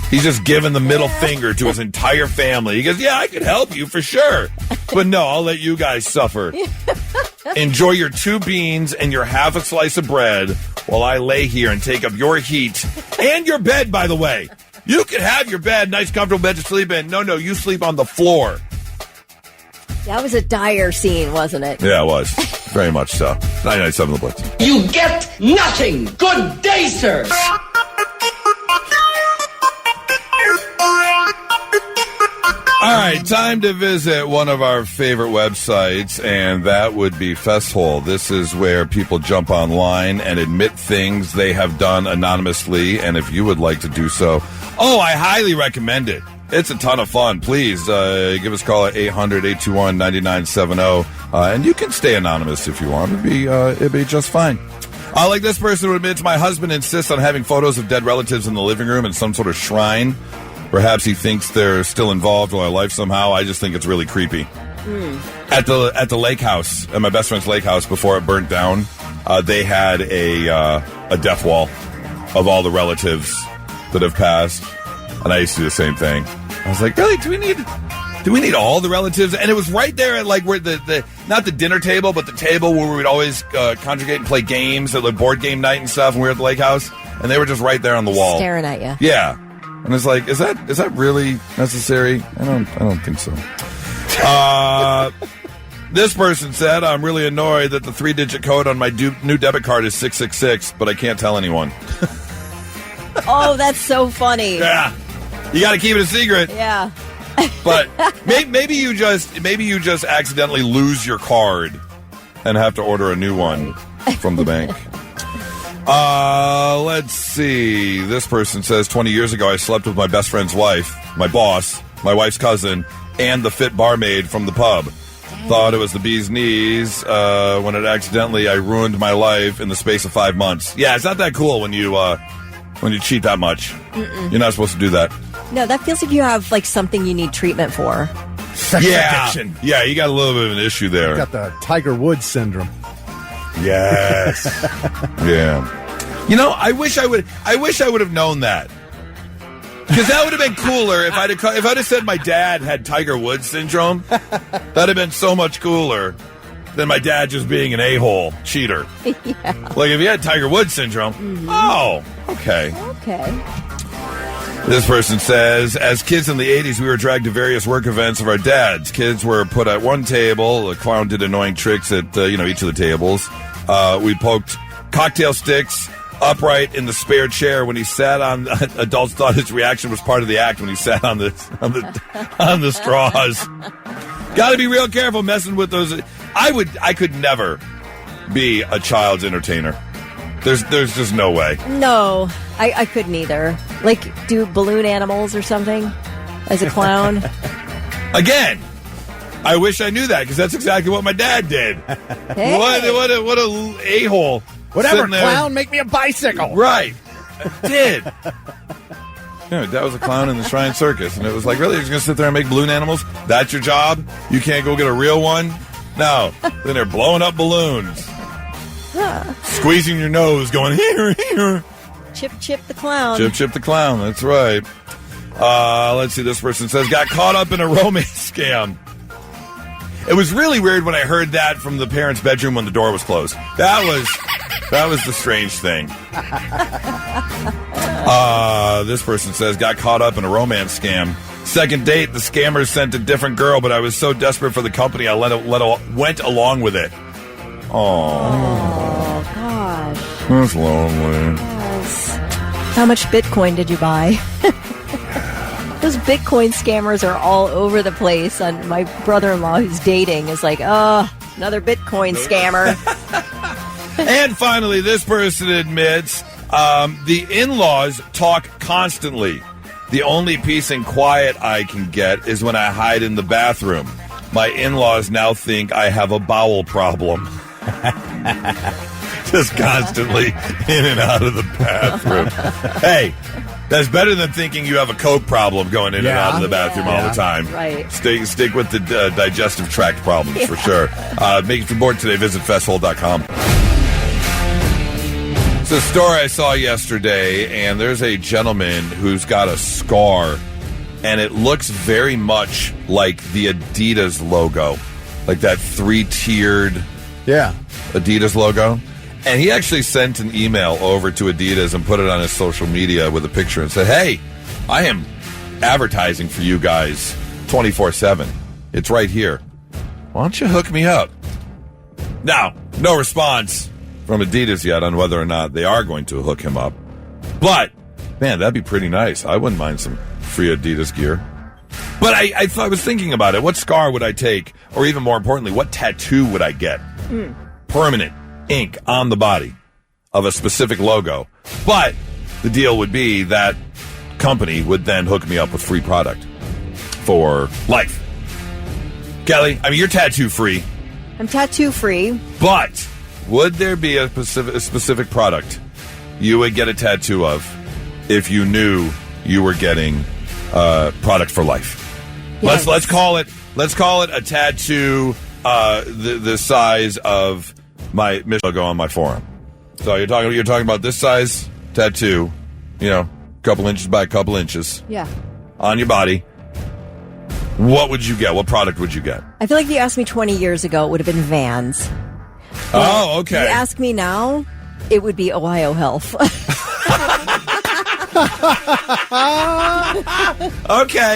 He's just giving the middle finger to his entire family. He goes, yeah, I could help you for sure. But no, I'll let you guys suffer. Enjoy your 2 beans and your half a slice of bread while I lay here and take up your heat and your bed, by the way. You can have your bed, nice comfortable bed to sleep in. No, you sleep on the floor.
That was a dire scene, wasn't it?
Yeah, it was. Very much so. 99.7 The Blitz.
You get nothing. Good day, sir.
All right, time to visit one of our favorite websites, and that would be Festhole. This is where people jump online and admit things they have done anonymously, and if you would like to do so, I highly recommend it. It's a ton of fun. Please give us a call at 800-821-9970, and you can stay anonymous if you want. It'd be just fine. Like this person who admits, my husband insists on having photos of dead relatives in the living room in some sort of shrine. Perhaps he thinks they're still involved in my life somehow. I just think it's really creepy. At the lake house, at my best friend's lake house, before it burnt down, they had a death wall of all the relatives that have passed, and I used to do the same thing. I was like, really? Do we need all the relatives? And it was right there at like where the not the dinner table, but the table where we'd always congregate and play games at the board game night and stuff. And we were at the lake house, and they were just right there on the wall,
staring at you.
Yeah. And it's like, is that really necessary? I don't think so. This person said, I'm really annoyed that the 3-digit code on my new debit card is 666, but I can't tell anyone.
Oh, that's so funny.
Yeah. You got to keep it a secret.
Yeah.
But maybe you just accidentally lose your card and have to order a new one from the bank. Let's see. This person says, 20 years ago, I slept with my best friend's wife, my boss, my wife's cousin, and the fit barmaid from the pub. Dang. Thought it was the bee's knees when I ruined my life in the space of 5 months. Yeah, it's not that cool when you cheat that much. Mm-mm. You're not supposed to do that.
No, that feels like you have like something you need treatment for.
Sex addiction.
Yeah, you got a little bit of an issue there.
You got the Tiger Woods syndrome.
Yes. Yeah. You know, I wish I would have known that. Because that would have been cooler if I'd have said my dad had Tiger Woods syndrome. That'd have been so much cooler than my dad just being an a-hole cheater. Yeah. Like if he had Tiger Woods syndrome. Mm-hmm. Oh, okay.
Okay.
This person says, as kids in the 80s, we were dragged to various work events of our dads. Kids were put at one table. The clown did annoying tricks at, each of the tables. We poked cocktail sticks upright in the spare chair when he sat on. Adults thought his reaction was part of the act when he sat on the straws. Got to be real careful messing with those. I could never be a child's entertainer. There's just no way.
No, I couldn't either. Like, do balloon animals or something as a clown?
Again, I wish I knew that because that's exactly what my dad did.
Hey.
What a a-hole.
Whatever, clown, make me a bicycle.
Right. Did. Yeah, Dad was a clown in the Shrine Circus, and it was like, really? You're just going to sit there and make balloon animals? That's your job? You can't go get a real one? No. Then they're blowing up balloons. Squeezing your nose, going, here.
Chip the clown.
Chip the clown, that's right. Let's see, this person says, got caught up in a romance scam. It was really weird when I heard that from the parents' bedroom when the door was closed. That was the strange thing. This person says, got caught up in a romance scam. Second date, the scammers sent a different girl, but I was so desperate for the company, I went along with it.
Oh, gosh.
That's lonely.
Yes. How much Bitcoin did you buy? Those Bitcoin scammers are all over the place. And my brother-in-law who's dating is like, another Bitcoin scammer.
And finally, this person admits the in-laws talk constantly. The only peace and quiet I can get is when I hide in the bathroom. My in-laws now think I have a bowel problem. Just constantly in and out of the bathroom. Hey, that's better than thinking you have a coke problem going in and out of the bathroom all the time.
Right.
Stick with the digestive tract problems for sure. Make it board today. Visit festival.com. It's a story I saw yesterday, and there's a gentleman who's got a scar, and it looks very much like the Adidas logo, like that 3-tiered Adidas logo. And he actually sent an email over to Adidas and put it on his social media with a picture and said, hey, I am advertising for you guys 24/7. It's right here. Why don't you hook me up? Now, no response from Adidas yet on whether or not they are going to hook him up. But, man, that'd be pretty nice. I wouldn't mind some free Adidas gear. But I was thinking about it. What scar would I take? Or even more importantly, what tattoo would I get? Permanent ink on the body of a specific logo. But the deal would be that company would then hook me up with free product for life. Kelly, I mean, you're tattoo free.
I'm tattoo free.
But would there be a specific product you would get a tattoo of if you knew you were getting product for life?
Yes.
Let's call it a tattoo the size of my mission logo on my forearm. So you're talking about this size tattoo, a couple inches by a couple inches.
Yeah.
On your body. What would you get? What product would you get?
I feel like if you asked me 20 years ago, it would have been Vans.
Oh, okay.
If you ask me now, it would be Ohio Health.
Okay.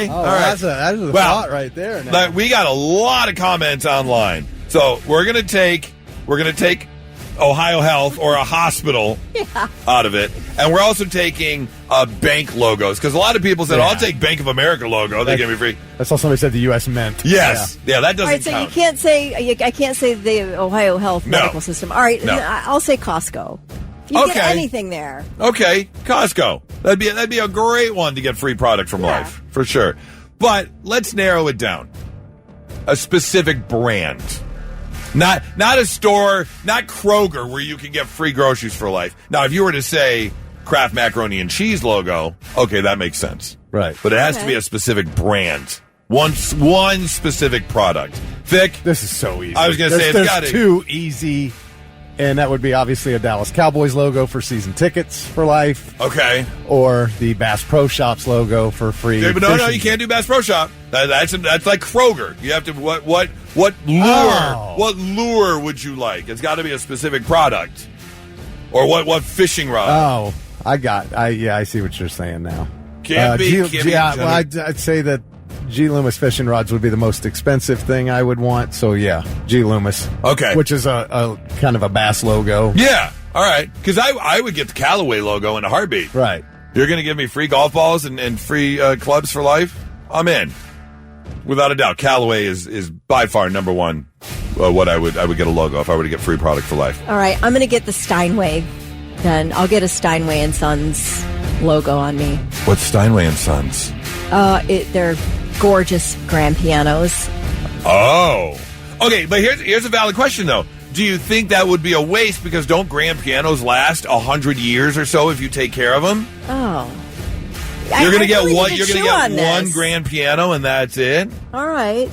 All right.
That's a thought right there. Now.
We got a lot of comments online. So we're gonna take Ohio Health or a hospital out of it, and we're also taking bank logos because a lot of people said, "I'll take Bank of America logo. They give me free."
That's all somebody said the U.S. Mint.
Yes, yeah, that doesn't
All right, so
count.
you can't say I can't say the Ohio Health medical system. All right, I'll say Costco. You get anything there.
Okay, Costco. That'd be a great one to get free product from life for sure. But let's narrow it down. A specific brand. Not a store, not Kroger, where you can get free groceries for life. Now, if you were to say Kraft Macaroni and Cheese logo, okay, that makes sense.
Right.
But it has to be a specific brand. One specific product. Vic?
This is so easy.
I was going to say, it's got to...
too easy. And that would be obviously a Dallas Cowboys logo for season tickets for life.
Okay.
Or the Bass Pro Shops logo for free.
Okay, but no, you can't do Bass Pro Shop. That's like Kroger. You have to what lure would you like? It's got to be a specific product. Or what fishing rod?
Oh, I see what you're saying now.
Can't be.
Well, I'd say that G. Loomis fishing rods would be the most expensive thing I would want. So, yeah, G. Loomis.
Okay.
Which is a kind of a bass logo.
Yeah. All right. Because I would get the Callaway logo in a heartbeat.
Right.
You're going to give me free golf balls and free clubs for life? I'm in. Without a doubt. Callaway is by far number one what I would get a logo if I were to get free product for life.
All right. I'm going to get the Steinway. Then I'll get a Steinway and Sons logo on me.
What's Steinway and Sons?
They're gorgeous grand pianos.
Oh. Okay, but here's a valid question, though. Do you think that would be a waste because don't grand pianos last 100 years or so if you take care of them?
Oh.
You're going to get one
one
grand piano and that's it?
All right.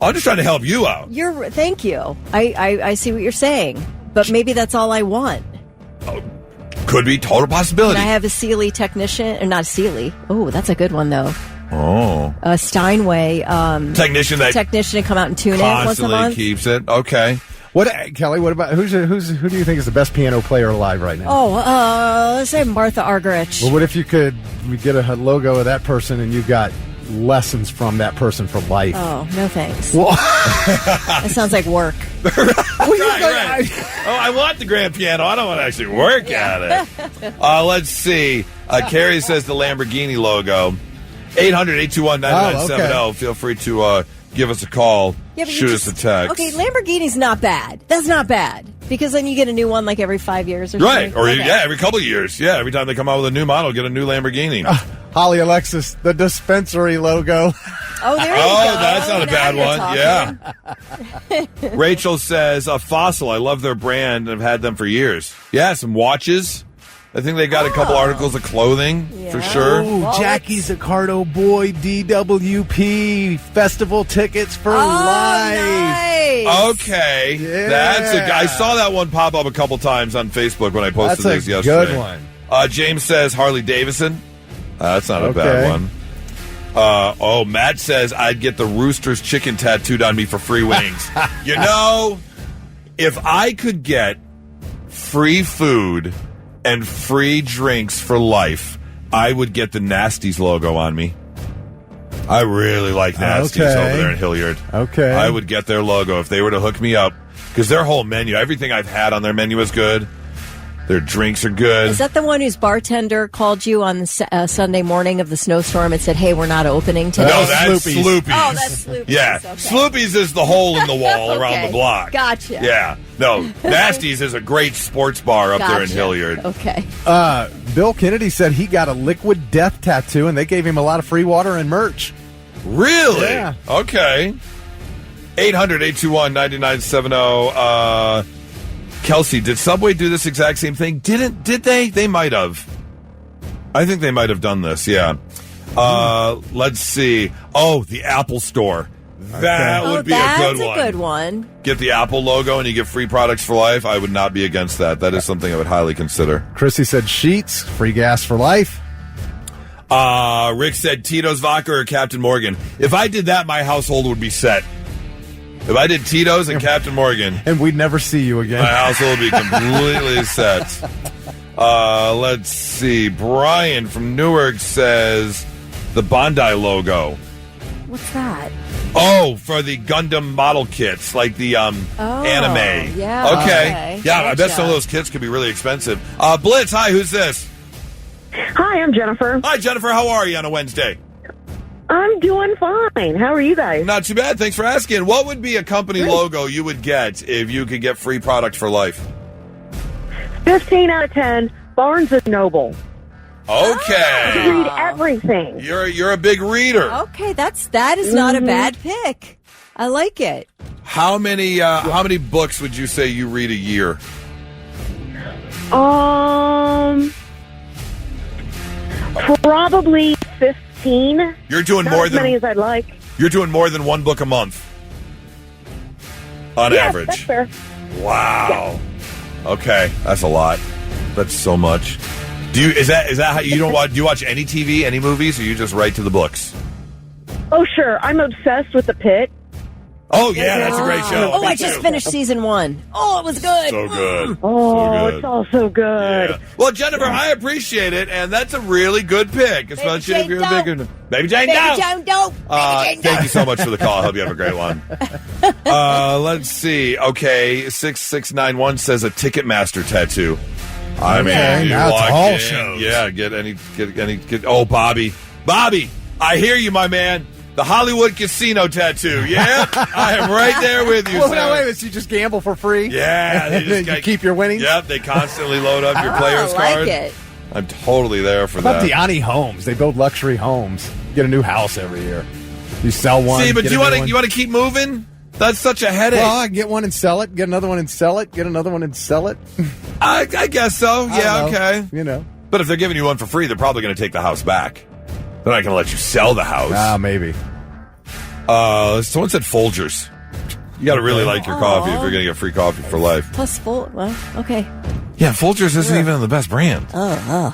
I'm just trying to help you out.
Thank you. I see what you're saying, but maybe that's all I want.
Could be total possibility.
And I have a Sealy technician, or not Sealy. Oh, that's a good one though.
Oh,
a Steinway
technician
to come out and tune in once a month.
Keeps it. Okay.
Kelly? What about who do you think is the best piano player alive right now?
Oh, let's say Martha Argerich.
Well, what if we get a logo of that person and you got lessons from that person for life?
Oh, no thanks.
Well,
that sounds like work.
Right. I want the grand piano. I don't want to actually work at it. Let's see. Carrie says the Lamborghini logo. 800-821-9970.
Okay.
Feel free to give us a call.
Yeah,
shoot us a text.
Okay, Lamborghini's not bad. That's not bad. Because then you get a new one like every 5 years or something.
Right. Or every couple of years. Yeah, every time they come out with a new model, get a new Lamborghini.
Holly Alexis, the dispensary logo.
Oh, there you go.
Oh, that's not a bad one. Yeah. Rachel says, Fossil. I love their brand and have had them for years. Yeah, some watches. I think they got a couple articles of clothing for sure.
Oh, Jackie's a Cardo Boy DWP festival tickets for life.
Nice.
Okay.
Yeah.
That's I saw that one pop up a couple times on Facebook when I posted this yesterday.
Good one.
James says Harley Davidson. That's not a bad one. Matt says I'd get the Rooster's chicken tattooed on me for free wings. You know, if I could get free food and free drinks for life, I would get the Nasties logo on me. I really like Nasties over there in Hilliard.
Okay.
I would get their logo if they were to hook me up, because their whole menu, everything I've had on their menu is good. Their drinks are good.
Is that the one whose bartender called you on the Sunday morning of the snowstorm and said, "Hey, we're not opening today"?
No, that's Sloopy's.
Oh, that's Sloopy's.
Yeah,
okay.
Sloopy's is the hole in the wall around the block.
Gotcha.
Yeah, no, Nasties is a great sports bar up there in Hilliard.
Okay.
Bill Kennedy said he got a liquid death tattoo, and they gave him a lot of free water and merch.
Really?
Yeah.
Okay. 800-821-9970. Kelsey, did Subway do this exact same thing? Did they? They might have. I think they might have done this, yeah. Let's see. Oh, the Apple Store. That would be a good one.
That's a good one.
Get the Apple logo and you get free products for life. I would not be against that. That is something I would highly consider.
Chrissy said Sheets, free gas for life.
Rick said Tito's Vodka or Captain Morgan. If I did that, my household would be set. If I did Tito's and Captain Morgan,
and we'd never see you again,
my household would be completely set. Let's see. Brian from Newark says the Bondi logo.
What's that?
Oh, for the Gundam model kits, like the anime.
Yeah.
Okay. Yeah,
Gotcha.
I bet some of those kits could be really expensive. Blitz, hi, who's this?
Hi, I'm Jennifer.
Hi, Jennifer. How are you on a Wednesday?
I'm doing fine. How are you guys?
Not too bad. Thanks for asking. What would be a company logo you would get if you could get free product for life?
15 out of 10, Barnes & Noble.
Okay.
Read everything.
You're a big reader.
Okay, that is not a bad pick. I like it.
How many books would you say you read a year?
Probably 15.
You're doing
Not
more
as
than
many as I'd like.
You're doing more than one book a month on average.
That's fair.
Wow. Yeah. Okay, that's a lot. That's so much. Is that how you don't watch? Do you watch any TV, any movies, or you just write to the books?
Oh, sure. I'm obsessed with The Pit.
Oh yeah, that's a great show.
Oh, I just finished season 1. Oh, it was good.
So good.
Oh,
so good.
It's all so good.
Yeah. Well, Jennifer, I appreciate it, and that's a really good pick, especially if you're a bigger. Baby Jane Doe. Thank you so much for the call. I hope you have a great one. Let's see. Okay, 6691 says a Ticketmaster tattoo. I mean,
now it's all shows.
Yeah, get any. Oh, Bobby, I hear you, my man. The Hollywood Casino tattoo. Yeah, I am right there with you.
Well, no, wait, so you just gamble for free?
Yeah,
you keep your winnings.
Yep, they constantly load up your player's card.
I like it.
I'm totally there for
How about
that.
the Ani Homes? They build luxury homes. Get a new house every year. You sell one.
See, but
get
you
a new
want to keep moving? That's such a headache.
Well, I get one and sell it. Get another one and sell it. Get another one and sell it.
I guess so. Yeah, okay.
You know.
But if they're giving you one for free, they're probably going to take the house back. They're not going to let you sell the house.
Maybe.
Someone said Folgers. You got to really like your coffee if you're going to get free coffee for life.
Plus, well, okay.
Yeah, Folgers isn't even the best brand. Yeah.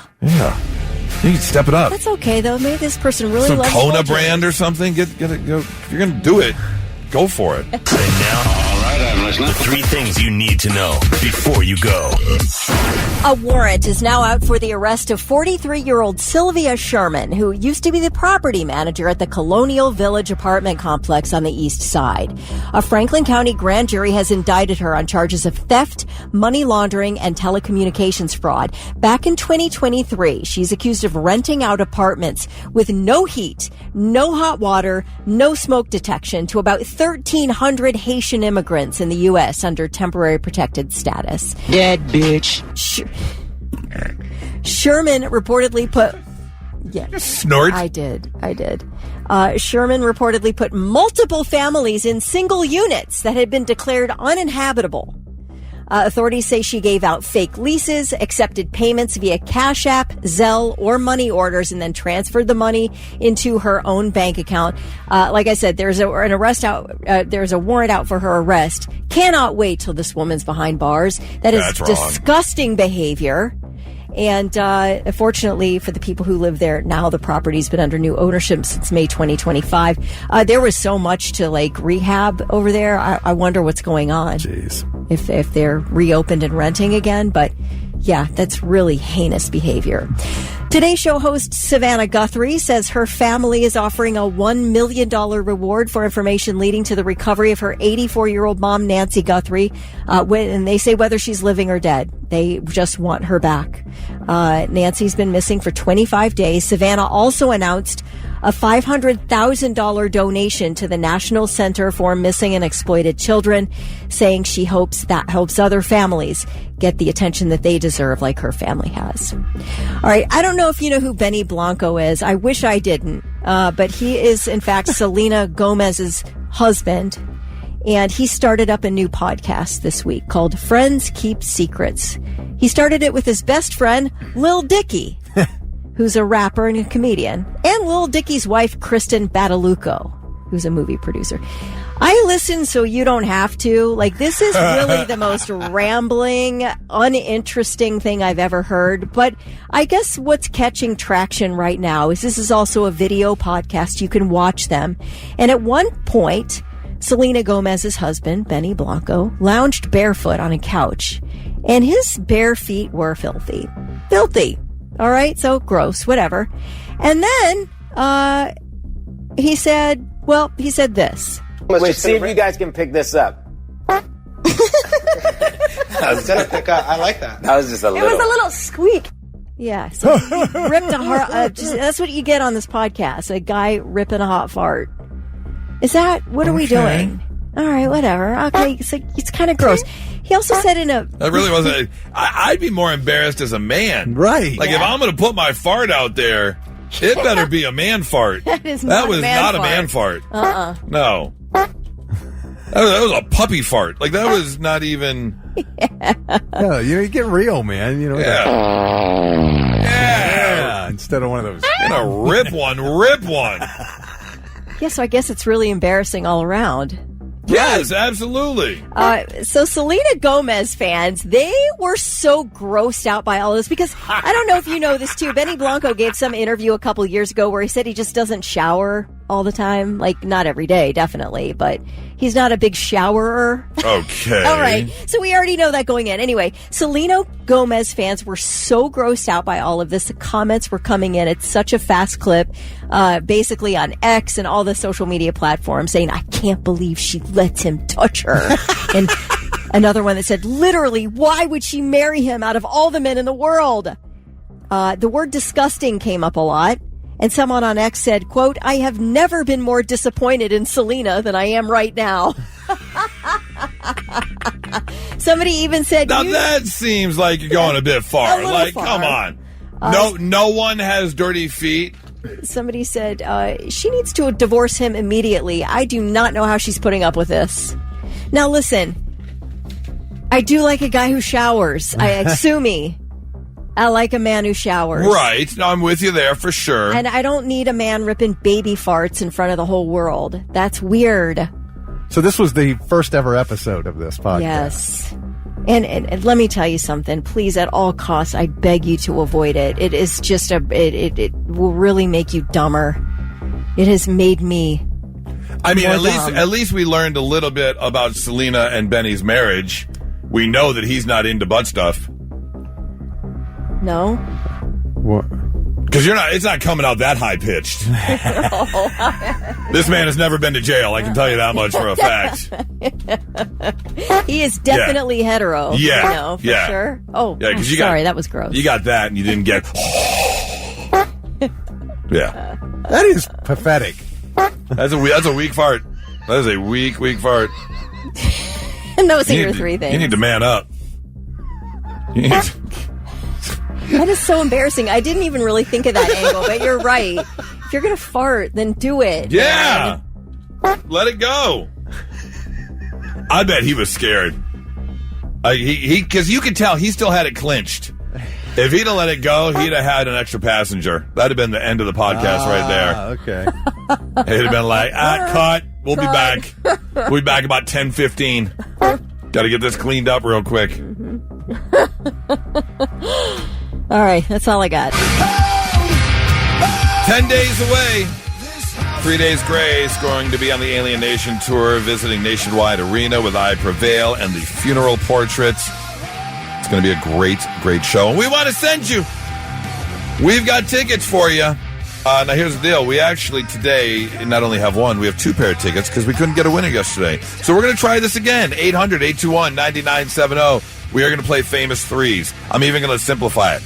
You can step it up.
That's okay, though. Maybe this person really
Some
loves
Kona
Folgers.
brand or something. Get it. Go. If you're going to do it, go for it.
And now, all right, I'm listening. The 3 things you need to know before you go.
A warrant is now out for the arrest of 43-year-old Sylvia Sherman, who used to be the property manager at the Colonial Village apartment complex on the east side. A Franklin County grand jury has indicted her on charges of theft, money laundering, and telecommunications fraud. Back in 2023, she's accused of renting out apartments with no heat, no hot water, no smoke detection to about 1,300 Haitian immigrants in the U.S. under temporary protected status.
Dead bitch.
Sherman reportedly put... Yeah,
Snort.
I did. Sherman reportedly put multiple families in single units that had been declared uninhabitable. Authorities say she gave out fake leases, accepted payments via Cash App, Zelle, or money orders, and then transferred the money into her own bank account. Like I said, there's a warrant out for her arrest. Cannot wait till this woman's behind bars. That is disgusting behavior. And fortunately for the people who live there, now the property's been under new ownership since May 2025. There was so much to rehab over there. I wonder what's going on.
Jeez.
If they're reopened and renting again. But yeah, that's really heinous behavior. Today's show host Savannah Guthrie says her family is offering a $1 million reward for information leading to the recovery of her 84-year-old mom, Nancy Guthrie. And they say whether she's living or dead, they just want her back. Nancy's been missing for 25 days. Savannah also announced a $500,000 donation to the National Center for Missing and Exploited Children, saying she hopes that helps other families get the attention that they deserve, like her family has. All right, I don't know if you know who Benny Blanco is. I wish I didn't, but he is, in fact, Selena Gomez's husband, and he started up a new podcast this week called Friends Keep Secrets. He started it with his best friend, Lil Dicky, who's a rapper and a comedian, and Lil Dicky's wife, Kristen Badalucco, who's a movie producer. I listen so you don't have to. This is really the most rambling, uninteresting thing I've ever heard. But I guess what's catching traction right now is this is also a video podcast. You can watch them. And at one point, Selena Gomez's husband, Benny Blanco, lounged barefoot on a couch, and his bare feet were filthy. Filthy. All right, so gross, whatever. And then he said this.
Wait, see if you guys can pick this up.
I was gonna pick up. I like that.
That was just a little.
It was a little squeak. Yeah, so he ripped a heart. That's what you get on this podcast, a guy ripping a hot fart. Is that, what are we doing? All right, whatever. Okay, so it's kind of gross. He also said in a...
That really wasn't... I'd be more embarrassed as a man.
Right.
If I'm going to put my fart out there, it better be a man fart.
That was
not a man fart. No. That was a puppy fart. That was not even...
No, you get real, man.
Yeah.
Instead of one of those.
Rip one.
Yeah, so I guess it's really embarrassing all around.
Yes, absolutely.
So Selena Gomez fans, they were so grossed out by all this because I don't know if you know this too. Benny Blanco gave some interview a couple years ago where he said he just doesn't shower all the time. Not every day, definitely, but he's not a big showerer.
Okay.
All right. So we already know that going in. Anyway, Selena Gomez fans were so grossed out by all of this. The comments were coming in at such a fast clip, basically on X and all the social media platforms saying, I can't believe she lets him touch her. And another one that said, literally, why would she marry him out of all the men in the world? The word disgusting came up a lot. And someone on X said, quote, I have never been more disappointed in Selena than I am right now. Somebody even said...
Now that seems like you're going a bit far.
Far.
Come on. No one has dirty feet.
Somebody said, she needs to divorce him immediately. I do not know how she's putting up with this. Now listen, I do like a guy who showers. Sue me. I like a man who showers.
Right. No, I'm with you there for sure.
And I don't need a man ripping baby farts in front of the whole world. That's weird.
So this was the first ever episode of this podcast.
Yes. And let me tell you something. Please, at all costs, I beg you to avoid it. It is just it will really make you dumber. It has made me
I mean,
more dumb.
at least we learned a little bit about Selena and Benny's marriage. We know that he's not into butt stuff.
No?
What?
Because it's not coming out that high pitched. This man has never been to jail. I can tell you that much for a fact.
He is definitely hetero.
Yeah.
I know, for sure. Oh,
yeah,
sorry, that was gross.
You got that, and you didn't get. Yeah.
That is pathetic.
That's a weak fart. That is a weak fart.
And those are your three things.
You need to man up.
That is so embarrassing. I didn't even really think of that angle, but you're right. If you're going to fart, then do it.
Yeah. Let it go. I bet he was scared. Because you could tell he still had it clinched. If he'd have let it go, he'd have had an extra passenger. That'd have been the end of the podcast right there.
Okay.
He'd have been like, cut. We'll be back. We'll be back about 10:15. Got to get this cleaned up real quick.
All right, that's all I got.
10 days away. 3 Days Grace going to be on the Alien Nation tour, visiting Nationwide Arena with I Prevail and the Funeral Portraits. It's going to be a great show. And we want to send you. We've got tickets for you. Now, here's the deal. We actually today not only have one, we have 2 pair of tickets because we couldn't get a winner yesterday. So we're going to try this again. 800-821-9970. We are going to play Famous Threes. I'm even going to simplify it.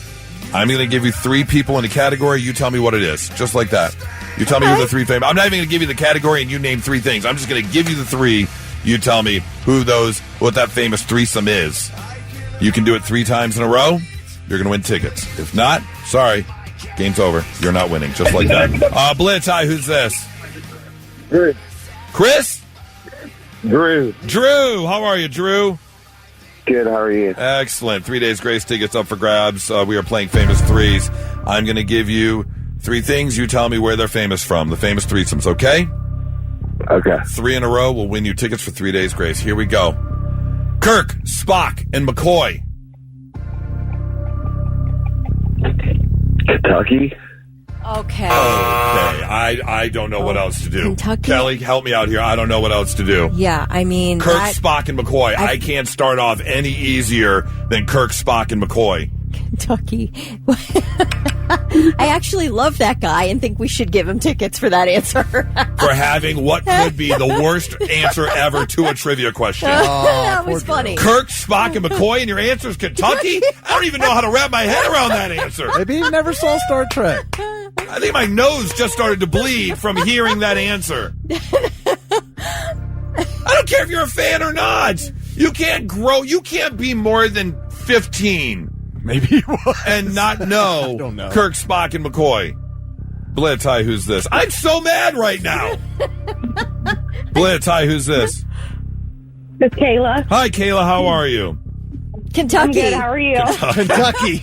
I'm going to give you 3 people in a category. You tell me what it is. Just like that. You tell me who the 3 famous... I'm not even going to give you the category and you name 3 things. I'm just going to give you the 3. You tell me what that famous threesome is. You can do it 3 times in a row. You're going to win tickets. If not, sorry. Game's over. You're not winning. Just like that. Blitz, hi. Who's this?
Drew.
Chris?
Drew.
Drew. How are you, Drew?
Good, how are you?
Excellent. 3 Days Grace tickets up for grabs. We are playing Famous Threes. I'm going to give you 3 things. You tell me where they're famous from. The famous threesomes, okay?
Okay.
3 in a row will win you tickets for 3 Days Grace. Here we go. Kirk, Spock, and McCoy.
Kentucky.
Okay.
I don't know what else to do.
Kentucky?
Kelly, help me out here. I don't know what else to do.
Yeah, I mean...
Kirk, Spock, and McCoy. I can't start off any easier than Kirk, Spock, and McCoy.
Kentucky. I actually love that guy and think we should give him tickets for that answer.
For having what could be the worst answer ever to a trivia question.
That was funny.
Kirk, Spock, and McCoy, and your answer is Kentucky? I don't even know how to wrap my head around that answer.
Maybe you never saw Star Trek.
I think my nose just started to bleed from hearing that answer. I don't care if you're a fan or not. You can't grow. You can't be more than 15.
Maybe he was.
And not know,
I don't know.
Kirk, Spock, and McCoy. Blitz, hi, who's this? I'm so mad right now. Blitz, hi, who's this?
It's Kayla.
Hi, Kayla, how are you?
Kentucky.
I'm good, how are you?
Kentucky.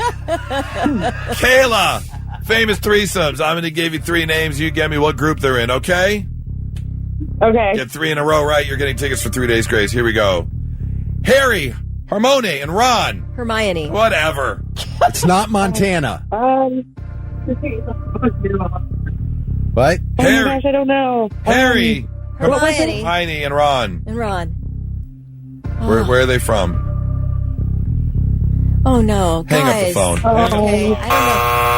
Kayla, famous threesomes. I'm going to give you 3 names. You get me what group they're in, okay?
Okay.
Get 3 in a row right. You're getting tickets for 3 Days Grace. Here we go. Harry, Hermione, and Ron.
Hermione.
Whatever.
It's not Montana. What?
Oh my gosh, I don't know.
Harry,
Hermione.
and Ron.
And Ron.
Where are they from?
Oh, no.
Hang
guys.
up the phone.
Okay, I don't know.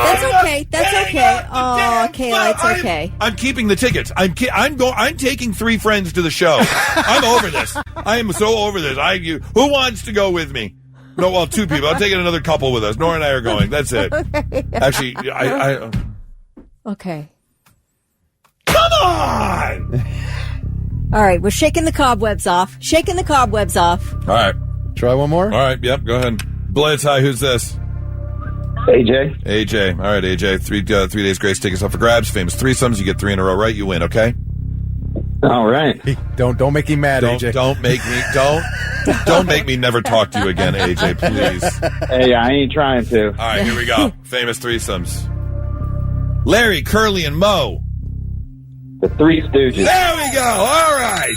That's okay. That's okay. Oh, Kayla, it's okay.
I'm keeping the tickets. I'm taking 3 friends to the show. I'm over this. I am so over this. Who wants to go with me? No, well, 2 people. I'm taking another couple with us. Nora and I are going. That's it.
Okay.
Actually, I
Okay.
come on.
All right, we're shaking the cobwebs off. Shaking the cobwebs off.
All right.
Try one more?
All right. Yep. Go ahead. Blitz, hi. Who's this?
AJ.
AJ. All right, AJ. 3 Days Grace tickets up for grabs. Famous threesomes. You get 3 in a row right. You win, okay?
All right.
Don't make him mad, AJ.
Don't make me never talk to you again, AJ, please.
Hey, I ain't trying to.
All right, here we go. Famous threesomes. Larry, Curly, and Moe.
The Three Stooges.
There we go. All right.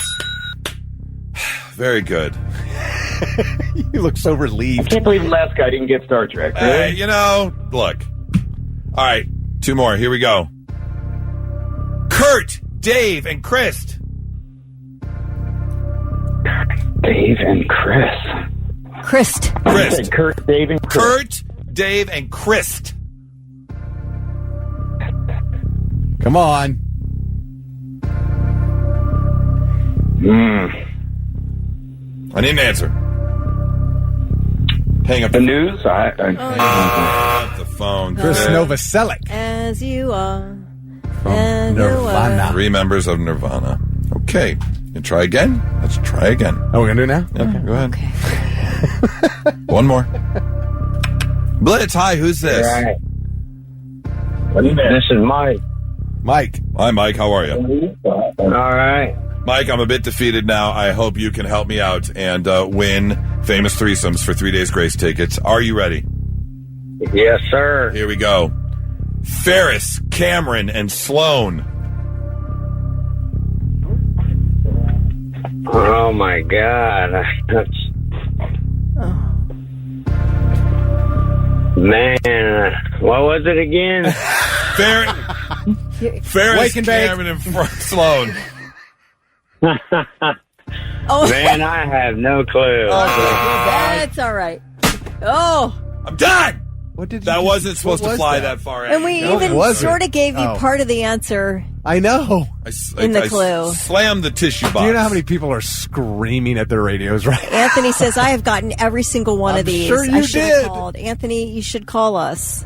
Very good.
You look so
I
relieved.
can't believe the last guy didn't get Star Trek. Really?
Hey, look. All right, 2 more. Here we go. Kurt, Dave, and Chris.
Dave and Chris.
Christ.
Kurt, Dave, and Chris.
Kurt, Dave, and Chris.
Come on.
I need an answer. Hang up
The news?
Hang up the phone.
Chris Novoselic.
As you are.
From
As
Nirvana.
3 members of Nirvana. Okay. You try again? Let's try again.
Oh, we're going to do it now?
Okay, go ahead.
Okay.
One more. Blitz, hi, who's this?
All right. This is Mike.
Mike.
Hi, Mike, how are you?
All right.
Mike, I'm a bit defeated now. I hope you can help me out and win Famous Threesomes for 3 Days Grace tickets. Are you ready?
Yes, sir.
Here we go. Ferris, Cameron, and Sloan.
Oh, my God. Man, what was it again?
Ferris,
Wake and bake.
Cameron, and Sloan.
Oh,
Man, I have no clue.
that's all right. Oh,
I'm done!
What did you
That
just-
wasn't supposed
what
to
was
fly
that?
that far.
and we
No,
even
was it?
sort of gave you
Oh.
part of the answer.
I know.
in the clue.
Slammed the tissue box.
Do you know how many people are screaming at their radios right now?
Anthony says, I have gotten every single one
I'm
of these.
sure you
I should have
did.
called. Anthony, you should call us.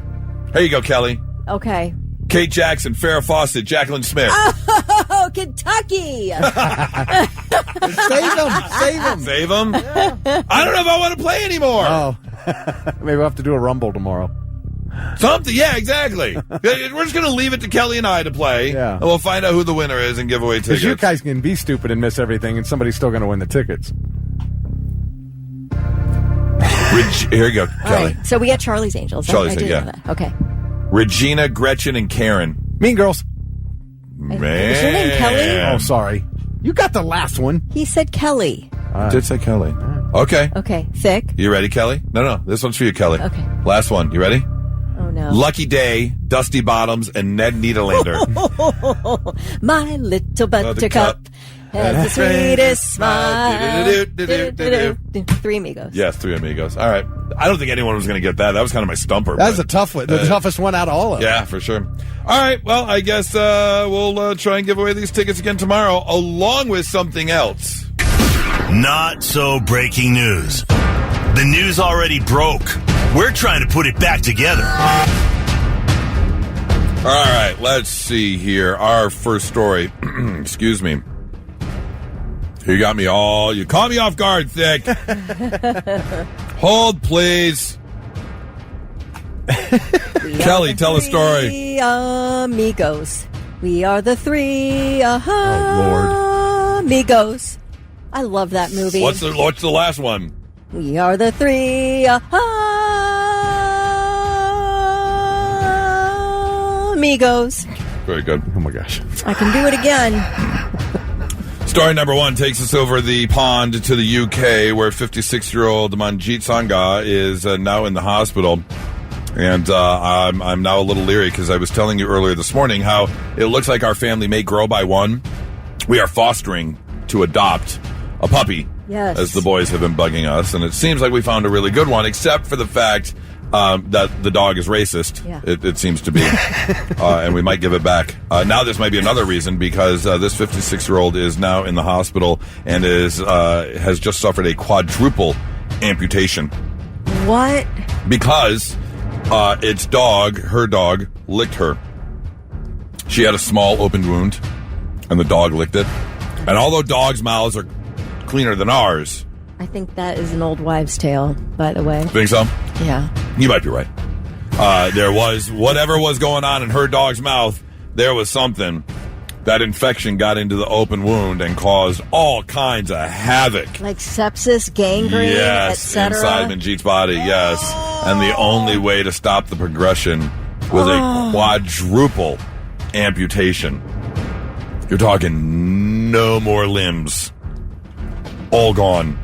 Here you go, Kelly.
Okay.
Kate Jackson, Farrah Fawcett, Jacqueline Smith.
Oh, Kentucky.
Save them. Save them.
Save them? I don't know if I want to play anymore.
Oh. Maybe we'll have to do a Rumble tomorrow.
Something, yeah, exactly. We're just going to leave it to Kelly and I to play,
Yeah.
and we'll find out who the winner is and give away tickets.
Because you guys can be stupid and miss everything, and somebody's still going to win the tickets.
Here you go,
All
Kelly.
right. So we got Charlie's Angels.
Charlie's
I do
Angels,
know that. Okay.
Regina, Gretchen, and Karen.
Mean Girls.
Man.
Is your name Kelly?
Oh, sorry. You got the last one.
He said Kelly.
I did say Kelly. Okay.
Okay. Thick.
You ready, Kelly? No. This one's for you, Kelly.
Okay.
Last one. You ready?
Oh, no.
Lucky Day, Dusty Bottoms, and Ned Niederlander.
My little buttercup has the sweetest smile. 3 Amigos.
Yes, 3 Amigos. All right. I don't think anyone was going to get that. That was kind of my stumper.
That was
but-
a tough one. The toughest one out of all of them.
Yeah, for sure. All right. Well, I guess we'll try and give away these tickets again tomorrow, along with something else.
Not so breaking news. The news already broke. We're trying to put it back together.
All right. Let's see here. Our first story. Excuse me. You got me all. You caught me off guard, Thick. Hold, please. Kelly, tell a story.
3 Amigos. We are the 3 Amigos. I love that movie.
What's the last one?
We are the 3 Amigos.
Very good.
Oh, my gosh.
I can do it again.
Story number 1 takes us over the pond to the UK, where 56-year-old Manjit Sangha is now in the hospital. And I'm now a little leery because I was telling you earlier this morning how it looks like our family may grow by one. We are fostering to adopt a puppy,
Yes.
as the boys have been bugging us. And it seems like we found a really good one, except for the fact that the dog is racist.
Yeah.
It seems to be. And we might give it back. Now this might be another reason, because this 56-year-old is now in the hospital and has just suffered a quadruple amputation.
What?
Because her dog, licked her. She had a small open wound, and the dog licked it. And although dogs' mouths are cleaner than ours.
I think that is an old wives' tale, by the way.
Think so?
Yeah.
You might be right. There was, whatever was going on in her dog's mouth, there was something. that infection got into the open wound and caused all kinds of havoc.
Like sepsis, gangrene, etc.
Inside Manjeet's body, yes. And the only way to stop the progression was a quadruple amputation. You're talking no more limbs. All gone.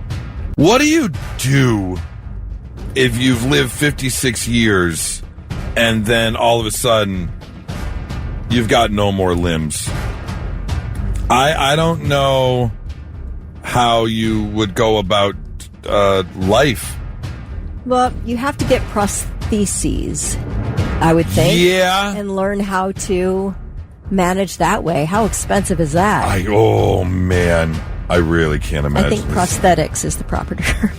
What do you do if you've lived 56 years and then all of a sudden you've got no more limbs? I don't know how you would go about life.
Well, you have to get prostheses, I would think.
Yeah.
And learn how to manage that way. How expensive is that?
Oh, man. I really can't imagine.
I think prosthetics is the proper term.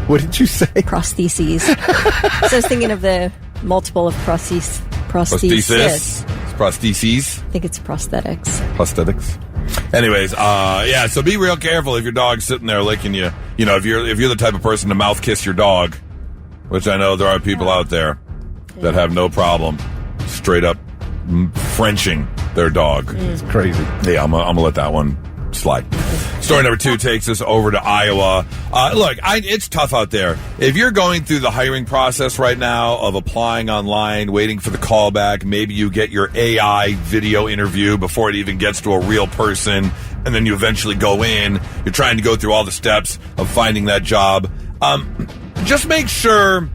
What did you say?
Prostheses. So I was thinking of the multiple of prosthesis.
Prosthesis. Prostheses.
I think it's prosthetics.
Prosthetics. Anyways, so be real careful if your dog's sitting there licking you. You know, if you're the type of person to mouth kiss your dog, which I know there are people out there that have no problem straight up Frenching their dog.
It's crazy.
Yeah, I'm gonna let that one slide. Story number 2 takes us over to Iowa. Look, it's tough out there. If you're going through the hiring process right now of applying online, waiting for the callback, maybe you get your AI video interview before it even gets to a real person, and then you eventually go in. You're trying to go through all the steps of finding that job. Just make sure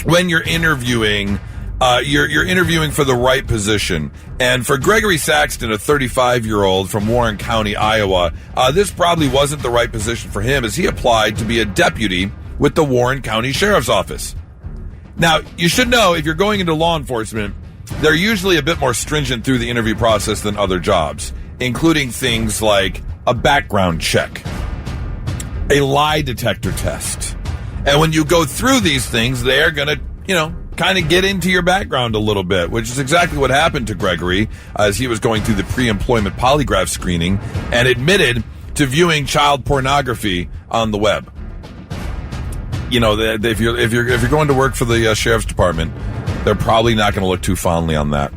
when you're interviewing, you're interviewing for the right position. And for Gregory Saxton, a 35-year-old from Warren County, Iowa, this probably wasn't the right position for him as he applied to be a deputy with the Warren County Sheriff's Office. Now, you should know if you're going into law enforcement, they're usually a bit more stringent through the interview process than other jobs, including things like a background check, a lie detector test. And when you go through these things, they're going to, kind of get into your background a little bit, which is exactly what happened to Gregory as he was going through the pre-employment polygraph screening and admitted to viewing child pornography on the web. You know, if you're going to work for the sheriff's department, they're probably not going to look too fondly on that.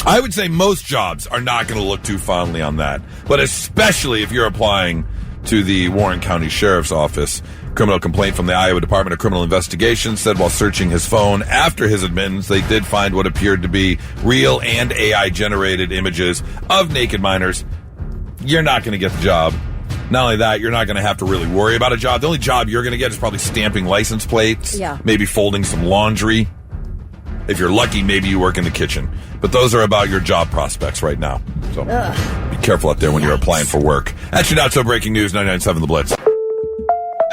I would say most jobs are not going to look too fondly on that, but especially if you're applying to the Warren County Sheriff's Office. Criminal complaint from the Iowa Department of Criminal Investigation said while searching his phone after his admittance, they did find what appeared to be real and AI-generated images of naked minors. You're not going to get the job. Not only that, you're not going to have to really worry about a job. The only job you're going to get is probably stamping license plates, maybe folding some laundry. If you're lucky, maybe you work in the kitchen. But those are about your job prospects right now. So be careful out there when you're applying for work. That's your not-so-breaking news, 99.7 The Blitz.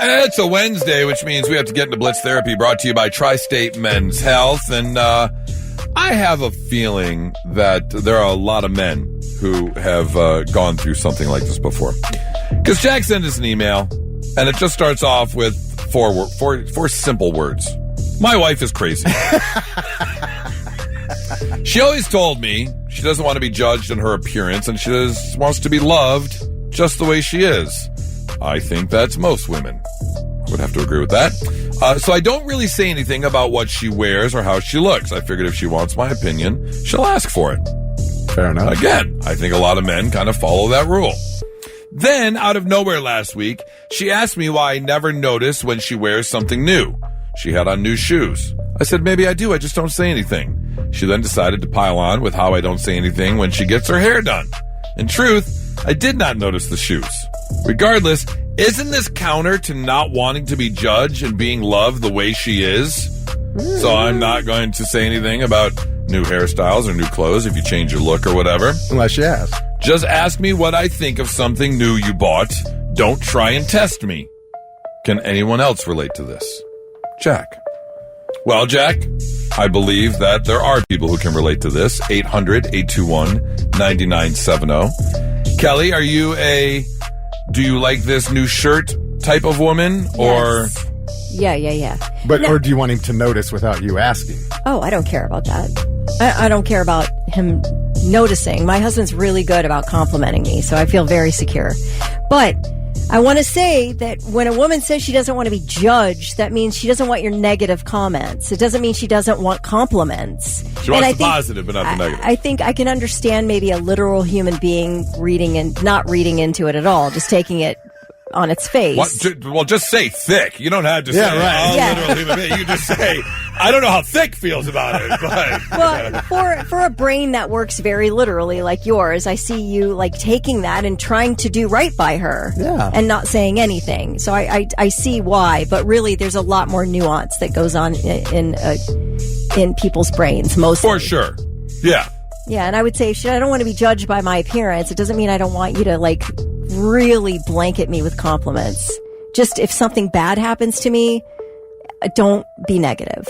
It's a Wednesday, which means we have to get into Blitz Therapy, brought to you by Tri-State Men's Health. And I have a feeling that there are a lot of men who have gone through something like this before. Because Jack sent us an email, and it just starts off with four simple words. My wife is crazy. She always told me she doesn't want to be judged on her appearance, and she just wants to be loved just the way she is. I think that's most women. Would have to agree with that. So I don't really say anything about what she wears or how she looks. I figured if she wants my opinion, she'll ask for it.
Fair enough.
Again, I think a lot of men kind of follow that rule. Then, out of nowhere last week, she asked me why I never notice when she wears something new. She had on new shoes. I said, maybe I do, I just don't say anything. She then decided to pile on with how I don't say anything when she gets her hair done. In truth, I did not notice the shoes. Regardless, isn't this counter to not wanting to be judged and being loved the way she is? So I'm not going to say anything about new hairstyles or new clothes if you change your look or whatever.
Unless you ask.
Just ask me what I think of something new you bought. Don't try and test me. Can anyone else relate to this? Jack. Well, Jack, I believe that there are people who can relate to this. 800-821-9970. Kelly, are you do you like this new shirt type of woman?
Yes.
Or
Yeah.
Or do you want him to notice without you asking?
Oh, I don't care about that. I don't care about him noticing. My husband's really good about complimenting me, so I feel very secure. But I want to say that when a woman says she doesn't want to be judged, that means she doesn't want your negative comments. It doesn't mean she doesn't want compliments.
She wants the positive, but not the negative.
I think I can understand maybe a literal human being not reading into it at all, just taking it on its face.
Well, just say thick. You don't have to say, literal human being. You just say, I don't know how thick feels about it. But
well, for a brain that works very literally like yours, I see you like taking that and trying to do right by her and not saying anything. So I see why, but really there's a lot more nuance that goes on in people's brains, mostly.
For sure. Yeah.
Yeah, and I would say, I don't want to be judged by my appearance. It doesn't mean I don't want you to, like, really blanket me with compliments. Just if something bad happens to me, don't be negative.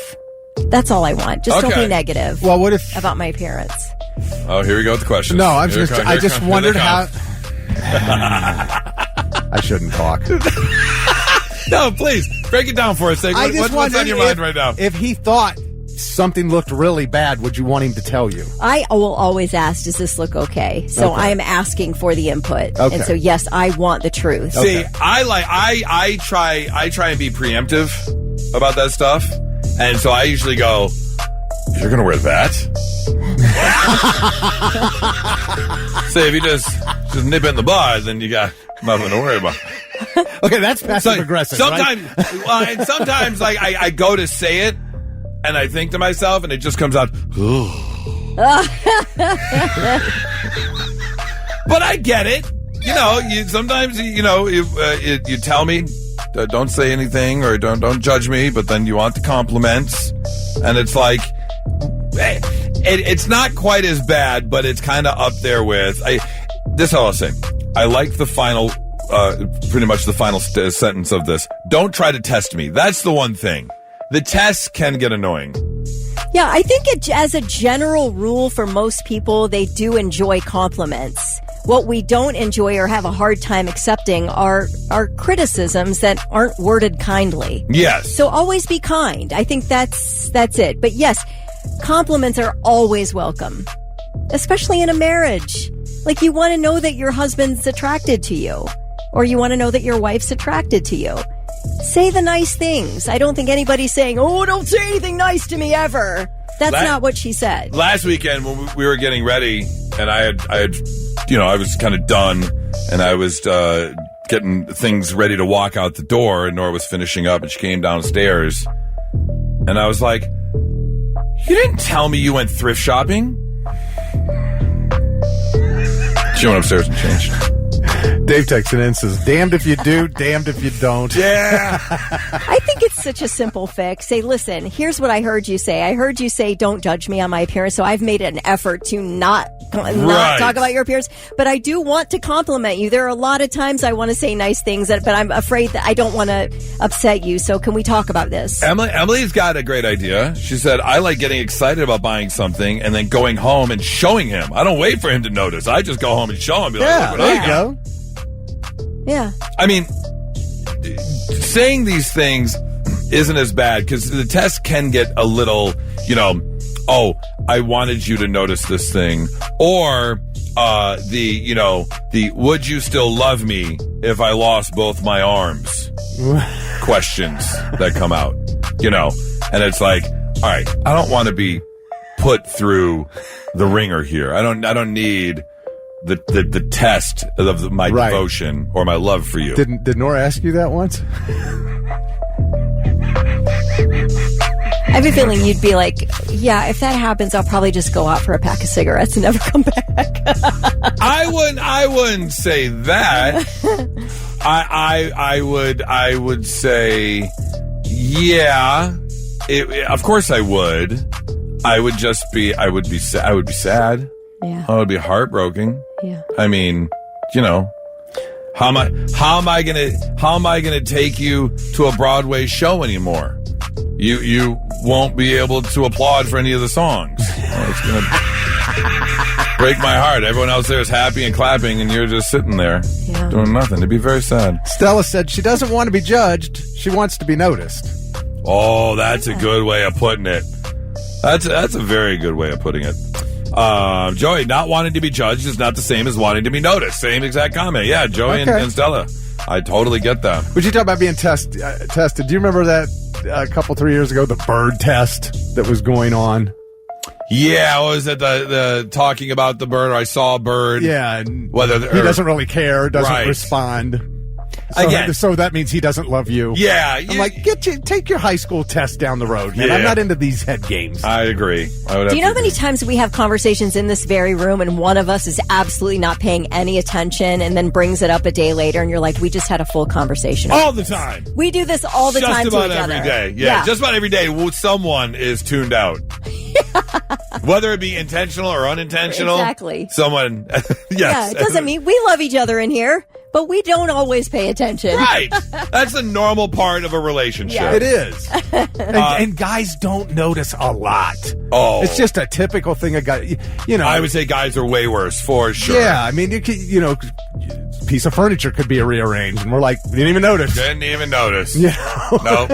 That's all I want. Just don't be negative about my appearance.
Oh, here we go with the question.
No, I just wondered how... I shouldn't talk.
No, please, break it down for us. What's on your mind right now?
If he thought something looked really bad, would you want him to tell you?
I will always ask, does this look okay? So I am asking for the input.
Okay.
And so, yes, I want the truth.
See, I try and be preemptive about that stuff. And so I usually go, you're going to wear that? Say, if you just nip it in the bud, then you got nothing to worry about.
Okay, that's passive aggressive.
Sometimes, and sometimes like I go to say it, and I think to myself, and it just comes out. But I get it. Sometimes you tell me, don't say anything or don't judge me, but then you want the compliments, and it's like, it's not quite as bad, but it's kind of up there with. This is how I'll say. I like the final, pretty much the final sentence of this. Don't try to test me. That's the one thing. The tests can get annoying.
Yeah, I think as a general rule for most people, they do enjoy compliments. What we don't enjoy or have a hard time accepting are criticisms that aren't worded kindly.
Yes.
So always be kind. I think that's it. But yes, compliments are always welcome, especially in a marriage. Like, you want to know that your husband's attracted to you, or you want to know that your wife's attracted to you. Say the nice things. I don't think anybody's saying, oh, don't say anything nice to me ever. That's not what she said.
Last weekend when we were getting ready, and I was kind of done, and I was getting things ready to walk out the door, and Nora was finishing up, and she came downstairs, and I was like, you didn't tell me you went thrift shopping? She went upstairs and changed.
Dave texted in and says, damned if you do, damned if you don't.
Yeah.
I think it's such a simple fix. Say, listen, here's what I heard you say. I heard you say, don't judge me on my appearance, so I've made an effort to not talk about your appearance. But I do want to compliment you. There are a lot of times I want to say nice things, but I'm afraid that I don't want to upset you. So can we talk about this?
Emily's got a great idea. She said, I like getting excited about buying something and then going home and showing him. I don't wait for him to notice. I just go home and show him. Be like, look what
there
I
you
got.
go.
Yeah.
I mean, saying these things isn't as bad because the test can get a little, oh, I wanted you to notice this thing. Or the would you still love me if I lost both my arms questions that come out, and it's like, all right, I don't want to be put through the ringer here. I don't need the test of my devotion or my love for you.
Did Nora ask you that once?
I have a feeling you'd be like, yeah, if that happens, I'll probably just go out for a pack of cigarettes and never come back.
I wouldn't say that. I would say, yeah. Of course I would. I would be sad.
Yeah.
I would be heartbroken.
Yeah.
I mean, how am I gonna take you to a Broadway show anymore? You won't be able to applaud for any of the songs. It's gonna break my heart. Everyone else there is happy and clapping, and you're just sitting there doing nothing. It'd be very sad.
Stella said she doesn't want to be judged. She wants to be noticed.
Oh, that's a good way of putting it. That's a very good way of putting it. Joey, not wanting to be judged is not the same as wanting to be noticed. Same exact comment. Yeah, Joey and Stella. I totally get that.
But you talk about being tested. Do you remember that a couple, 3 years ago, the bird test that was going on?
Yeah, what was it? The talking about the bird, or I saw a bird.
Yeah, and
whether
he doesn't really care, doesn't respond. So that means he doesn't love you.
Yeah.
I'm like, take your high school test down the road, man.
Yeah.
I'm not into these head games.
I agree.
Do you know how many times we have conversations in this very room and one of us is absolutely not paying any attention and then brings it up a day later and you're like, we just had a full conversation.
All the time.
We do this all the time to each other.
Just about every day. Yeah, just about every day someone is tuned out. Whether it be intentional or unintentional.
Exactly.
Someone, yes.
Yeah, it doesn't mean we love each other in here, but we don't always pay attention.
Right. That's a normal part of a relationship.
Yeah.
It is. And guys don't notice a lot.
Oh.
It's just a typical thing a guy,
I would say guys are way worse, for sure.
Yeah, I mean, piece of furniture could be rearranged, and we're like, didn't even notice.
Didn't even notice.
Yeah.
No.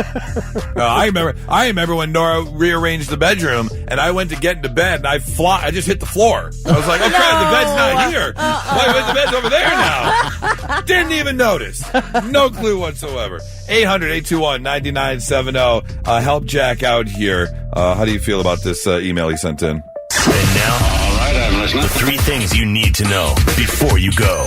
I remember when Nora rearranged the bedroom, and I went to get into bed, and I just hit the floor. I was like, oh, crap, the bed's not here. The bed's over there now. Didn't even notice. No clue whatsoever. 800-821-9970. Help Jack out here. How do you feel about this email he sent in?
And now, all right, I'm listening. The 3 things you need to know before you go.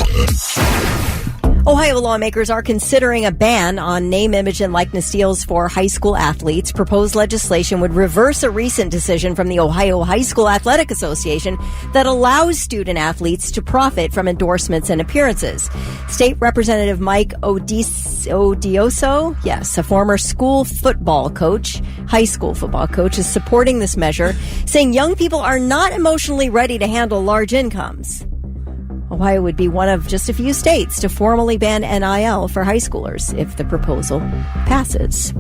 Ohio lawmakers are considering a ban on name, image, and likeness deals for high school athletes. Proposed legislation would reverse a recent decision from the Ohio High School Athletic Association that allows student athletes to profit from endorsements and appearances. State Representative Mike Odioso, yes, a former high school football coach, is supporting this measure, saying young people are not emotionally ready to handle large incomes. Ohio would be one of just a few states to formally ban NIL for high schoolers if the proposal passes.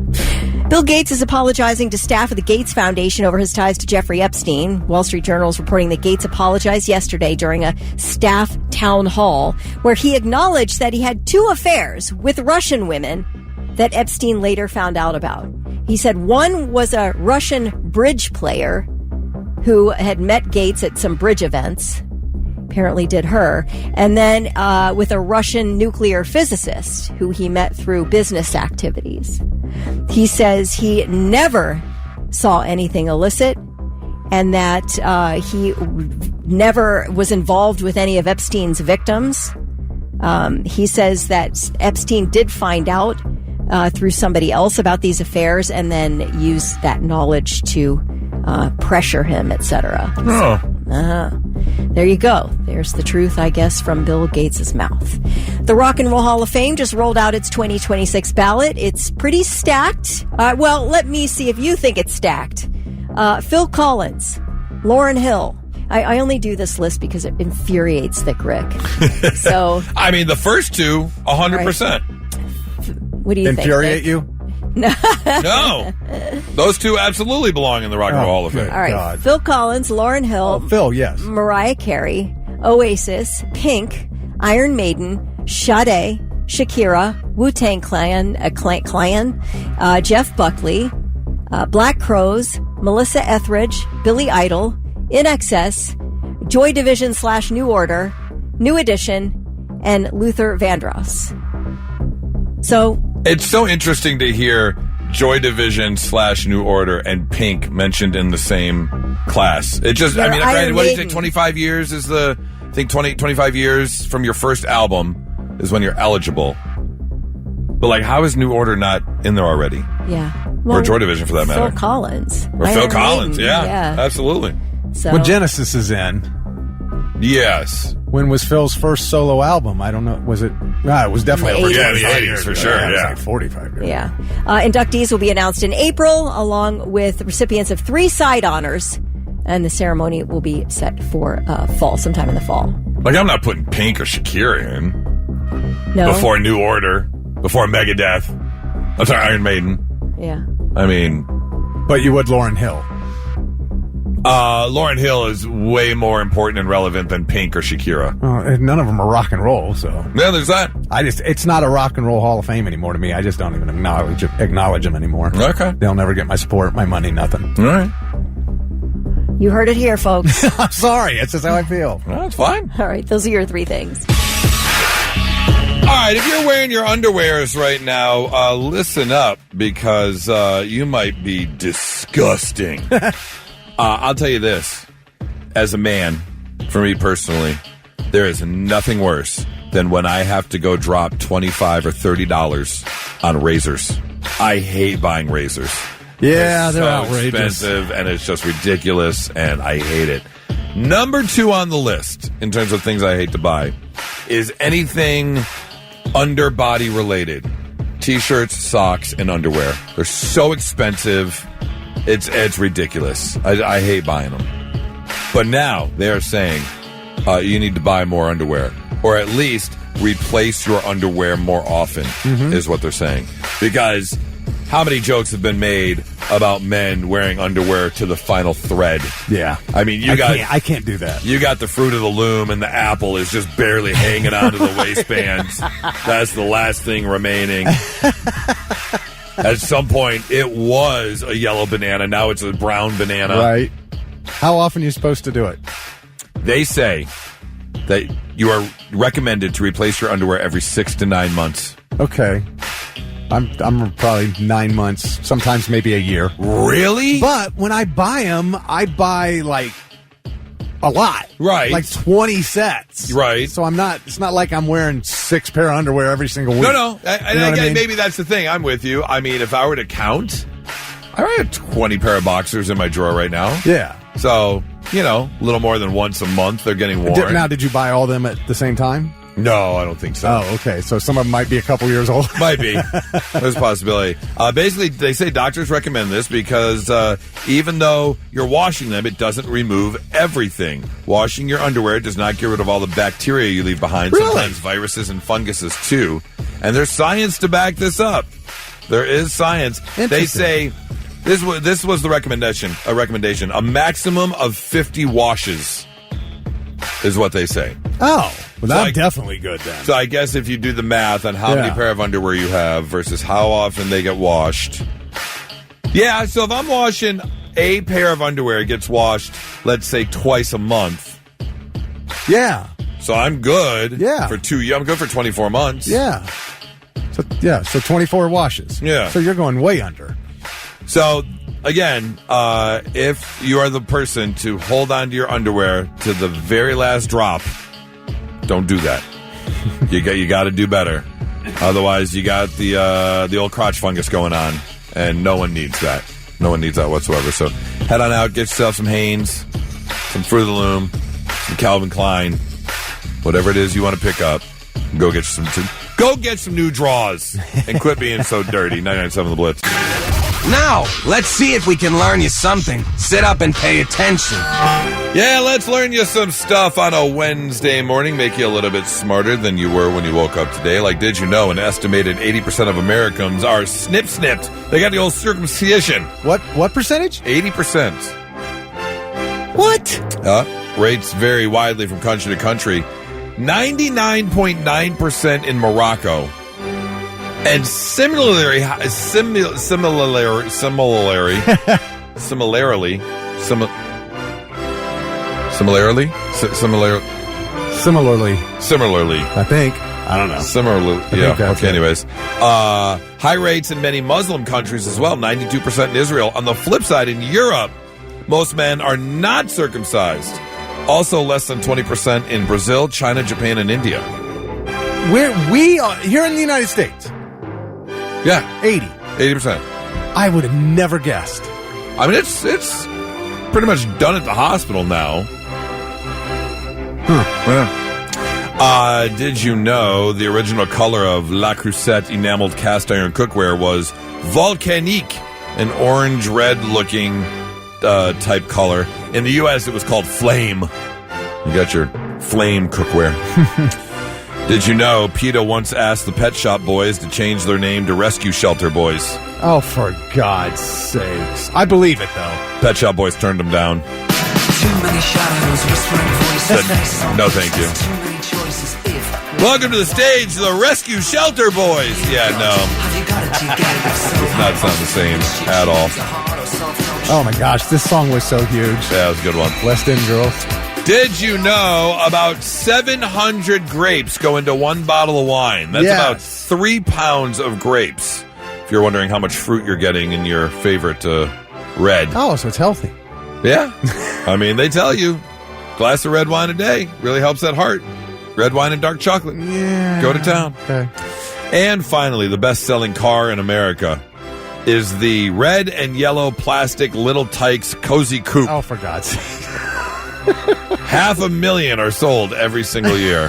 Bill Gates is apologizing to staff of the Gates Foundation over his ties to Jeffrey Epstein. Wall Street Journal is reporting that Gates apologized yesterday during a staff town hall where he acknowledged that he had 2 affairs with Russian women that Epstein later found out about. He said one was a Russian bridge player who had met Gates at some bridge events. Apparently did her, and then with a Russian nuclear physicist who he met through business activities. He says he never saw anything illicit and that he never was involved with any of Epstein's victims. He says that Epstein did find out through somebody else about these affairs and then used that knowledge to pressure him, etc.
Oh.
There you go. There's the truth, I guess, from Bill Gates' mouth. The Rock and Roll Hall of Fame just rolled out its 2026 ballot. It's pretty stacked. Well, let me see if you think it's stacked. Phil Collins, Lauryn Hill. I only do this list because it infuriates Thick Rick. So,
I mean, the first 2, 100%.
Right. What do you
infuriate
think?
You?
No. Those 2 absolutely belong in the Rock and Roll Hall of Fame.
All right.
God.
Phil Collins, Lauryn Hill.
Oh, Phil, yes.
Mariah Carey, Oasis, Pink, Iron Maiden, Sade, Shakira, Wu-Tang Clan, Jeff Buckley, Black Crowes, Melissa Etheridge, Billy Idol, INXS, Joy Division / New Order, New Edition, and Luther Vandross. So
it's so interesting to hear Joy Division / New Order and Pink mentioned in the same class. It just, I mean, what do you think? 25 years is I think 25 years from your first album is when you're eligible. But like, how is New Order not in there already?
Yeah. Well,
or Joy Division for that matter.
Phil Collins.
Or Phil Collins, yeah. Absolutely.
So,
when Genesis is in.
Yes.
When was Phil's first solo album? I don't know. Was it? No, it was definitely over
80s. Yeah, for sure.
Yeah, it was like 45 years.
Yeah. Inductees will be announced in April, along with recipients of 3 side honors, and the ceremony will be set for fall, sometime in the fall.
Like, I'm not putting Pink or Shakira in.
No.
Before New Order, before Megadeth. I'm sorry, Iron Maiden.
Yeah.
I mean,
but you would Lauryn Hill.
Lauryn Hill is way more important and relevant than Pink or Shakira.
None of them are rock and roll, so.
Yeah, there's that.
It's not a Rock and Roll Hall of Fame anymore to me. I just don't even acknowledge them anymore.
Okay.
They'll never get my support, my money, nothing.
All right.
You heard it here, folks.
I'm sorry. It's just how I feel.
Well, that's fine.
All right. Those are your 3 things.
All right. If you're wearing your underwears right now, listen up because you might be disgusting. I'll tell you this. As a man, for me personally, there is nothing worse than when I have to go drop $25 or $30 on razors. I hate buying razors.
Yeah, they're
so
outrageous.
expensive, and it's just ridiculous, and I hate it. Number 2 on the list, in terms of things I hate to buy, is anything underbody related. T-shirts, socks, and underwear. They're so expensive. It's ridiculous. I hate buying them. But now they are saying you need to buy more underwear, or at least replace your underwear more often, is what they're saying. Because how many jokes have been made about men wearing underwear to the final thread?
Yeah.
I mean,
I can't do that.
You got the fruit of the loom, and the apple is just barely hanging onto the waistband. That's the last thing remaining. At some point, it was a yellow banana. Now it's a brown banana.
Right. How often are you supposed to do it?
They say that you are recommended to replace your underwear every 6 to 9 months.
Okay. I'm probably 9 months, sometimes maybe a year.
Really?
But when I buy them, I buy like a lot.
Right.
Like 20 sets.
Right.
So it's not like I'm wearing 6 pair of underwear every single week.
No.
You know what I mean?
Maybe that's the thing. I'm with you. I mean, if I were to count, I have 20 pair of boxers in my drawer right now.
Yeah.
So, a little more than once a month they're getting worn.
Now, did you buy all of them at the same time?
No, I don't think so.
Oh, okay. So some of them might be a couple years old.
Might be. There's a possibility. Basically, they say doctors recommend this because even though you're washing them, it doesn't remove everything. Washing your underwear does not get rid of all the bacteria you leave behind.
Really?
Sometimes viruses and funguses, too. And there's science to back this up. There is science. They say this was the recommendation. A maximum of 50 washes is what they say.
Oh, well, that's definitely good then.
So I guess if you do the math on how many pair of underwear you have versus how often they get washed. Yeah, so if I'm washing a pair of underwear, it gets washed, let's say, twice a month.
Yeah.
So I'm good.
Yeah.
I'm good for 24 months.
Yeah. So 24 washes.
Yeah.
So you're going way under.
So, again, if you are the person to hold on to your underwear to the very last drop, don't do that. You got to do better. Otherwise, you got the old crotch fungus going on, and no one needs that. No one needs that whatsoever. So head on out, get yourself some Hanes, some Fruit of the Loom, some Calvin Klein, whatever it is you want to pick up. Go get some new draws and quit being so dirty. 99.7 The Blitz.
Now, let's see if we can learn you something. Sit up and pay attention.
Yeah, let's learn you some stuff on a Wednesday morning. Make you a little bit smarter than you were when you woke up today. Like, did you know an estimated 80% of Americans are snip-snipped? They got the old circumcision.
What percentage?
80%.
What?
Rates vary widely from country to country. 99.9% in Morocco. And similarly,
I think. I don't know.
Similarly, yeah. Okay, anyways. High rates in many Muslim countries as well, 92% in Israel. On the flip side, in Europe, most men are not circumcised. Also less than 20% in Brazil, China, Japan, and India.
We are here in the United States.
Yeah.
80%. I would have never guessed.
I mean, it's pretty much done at the hospital now. Yeah. Did you know the original color of La Creuset enameled cast iron cookware was volcanique, an orange-red looking type color. In the U.S., it was called flame. You got your flame cookware. Did you know PETA once asked the Pet Shop Boys to change their name to Rescue Shelter Boys?
Oh, for God's sakes. I believe it, though.
Pet Shop Boys turned them down.
Too many shadows, whispering voices.
Said, no, thank you. Welcome to the stage, the Rescue Shelter Boys. Yeah, no. Does not sound the same at all.
Oh, my gosh. This song was so huge.
Yeah, it was a good one.
West End Girls.
Did you know about 700 grapes go into one bottle of wine? That's about 3 pounds of grapes. If you're wondering how much fruit you're getting in your favorite red.
Oh, so it's healthy.
Yeah. I mean, they tell you, glass of red wine a day really helps that heart. Red wine and dark chocolate.
Yeah.
Go to town.
Okay.
And finally, the best-selling car in America is the red and yellow plastic Little Tykes Cozy Coupe.
Oh, for God's sake.
500,000 are sold every single year.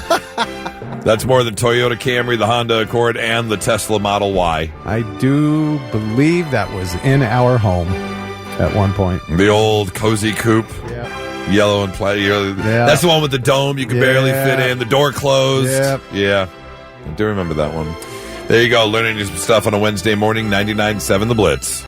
That's more than Toyota Camry, the Honda Accord, and the Tesla Model Y.
I do believe that was in our home at one point.
The old Cozy Coupe.
Yeah.
Yellow and plastic.
Yeah.
That's the one with the dome you can barely fit in. The door closed.
Yep.
Yeah. I do remember that one. There you go. Learning new stuff on a Wednesday morning. 99.7 The Blitz.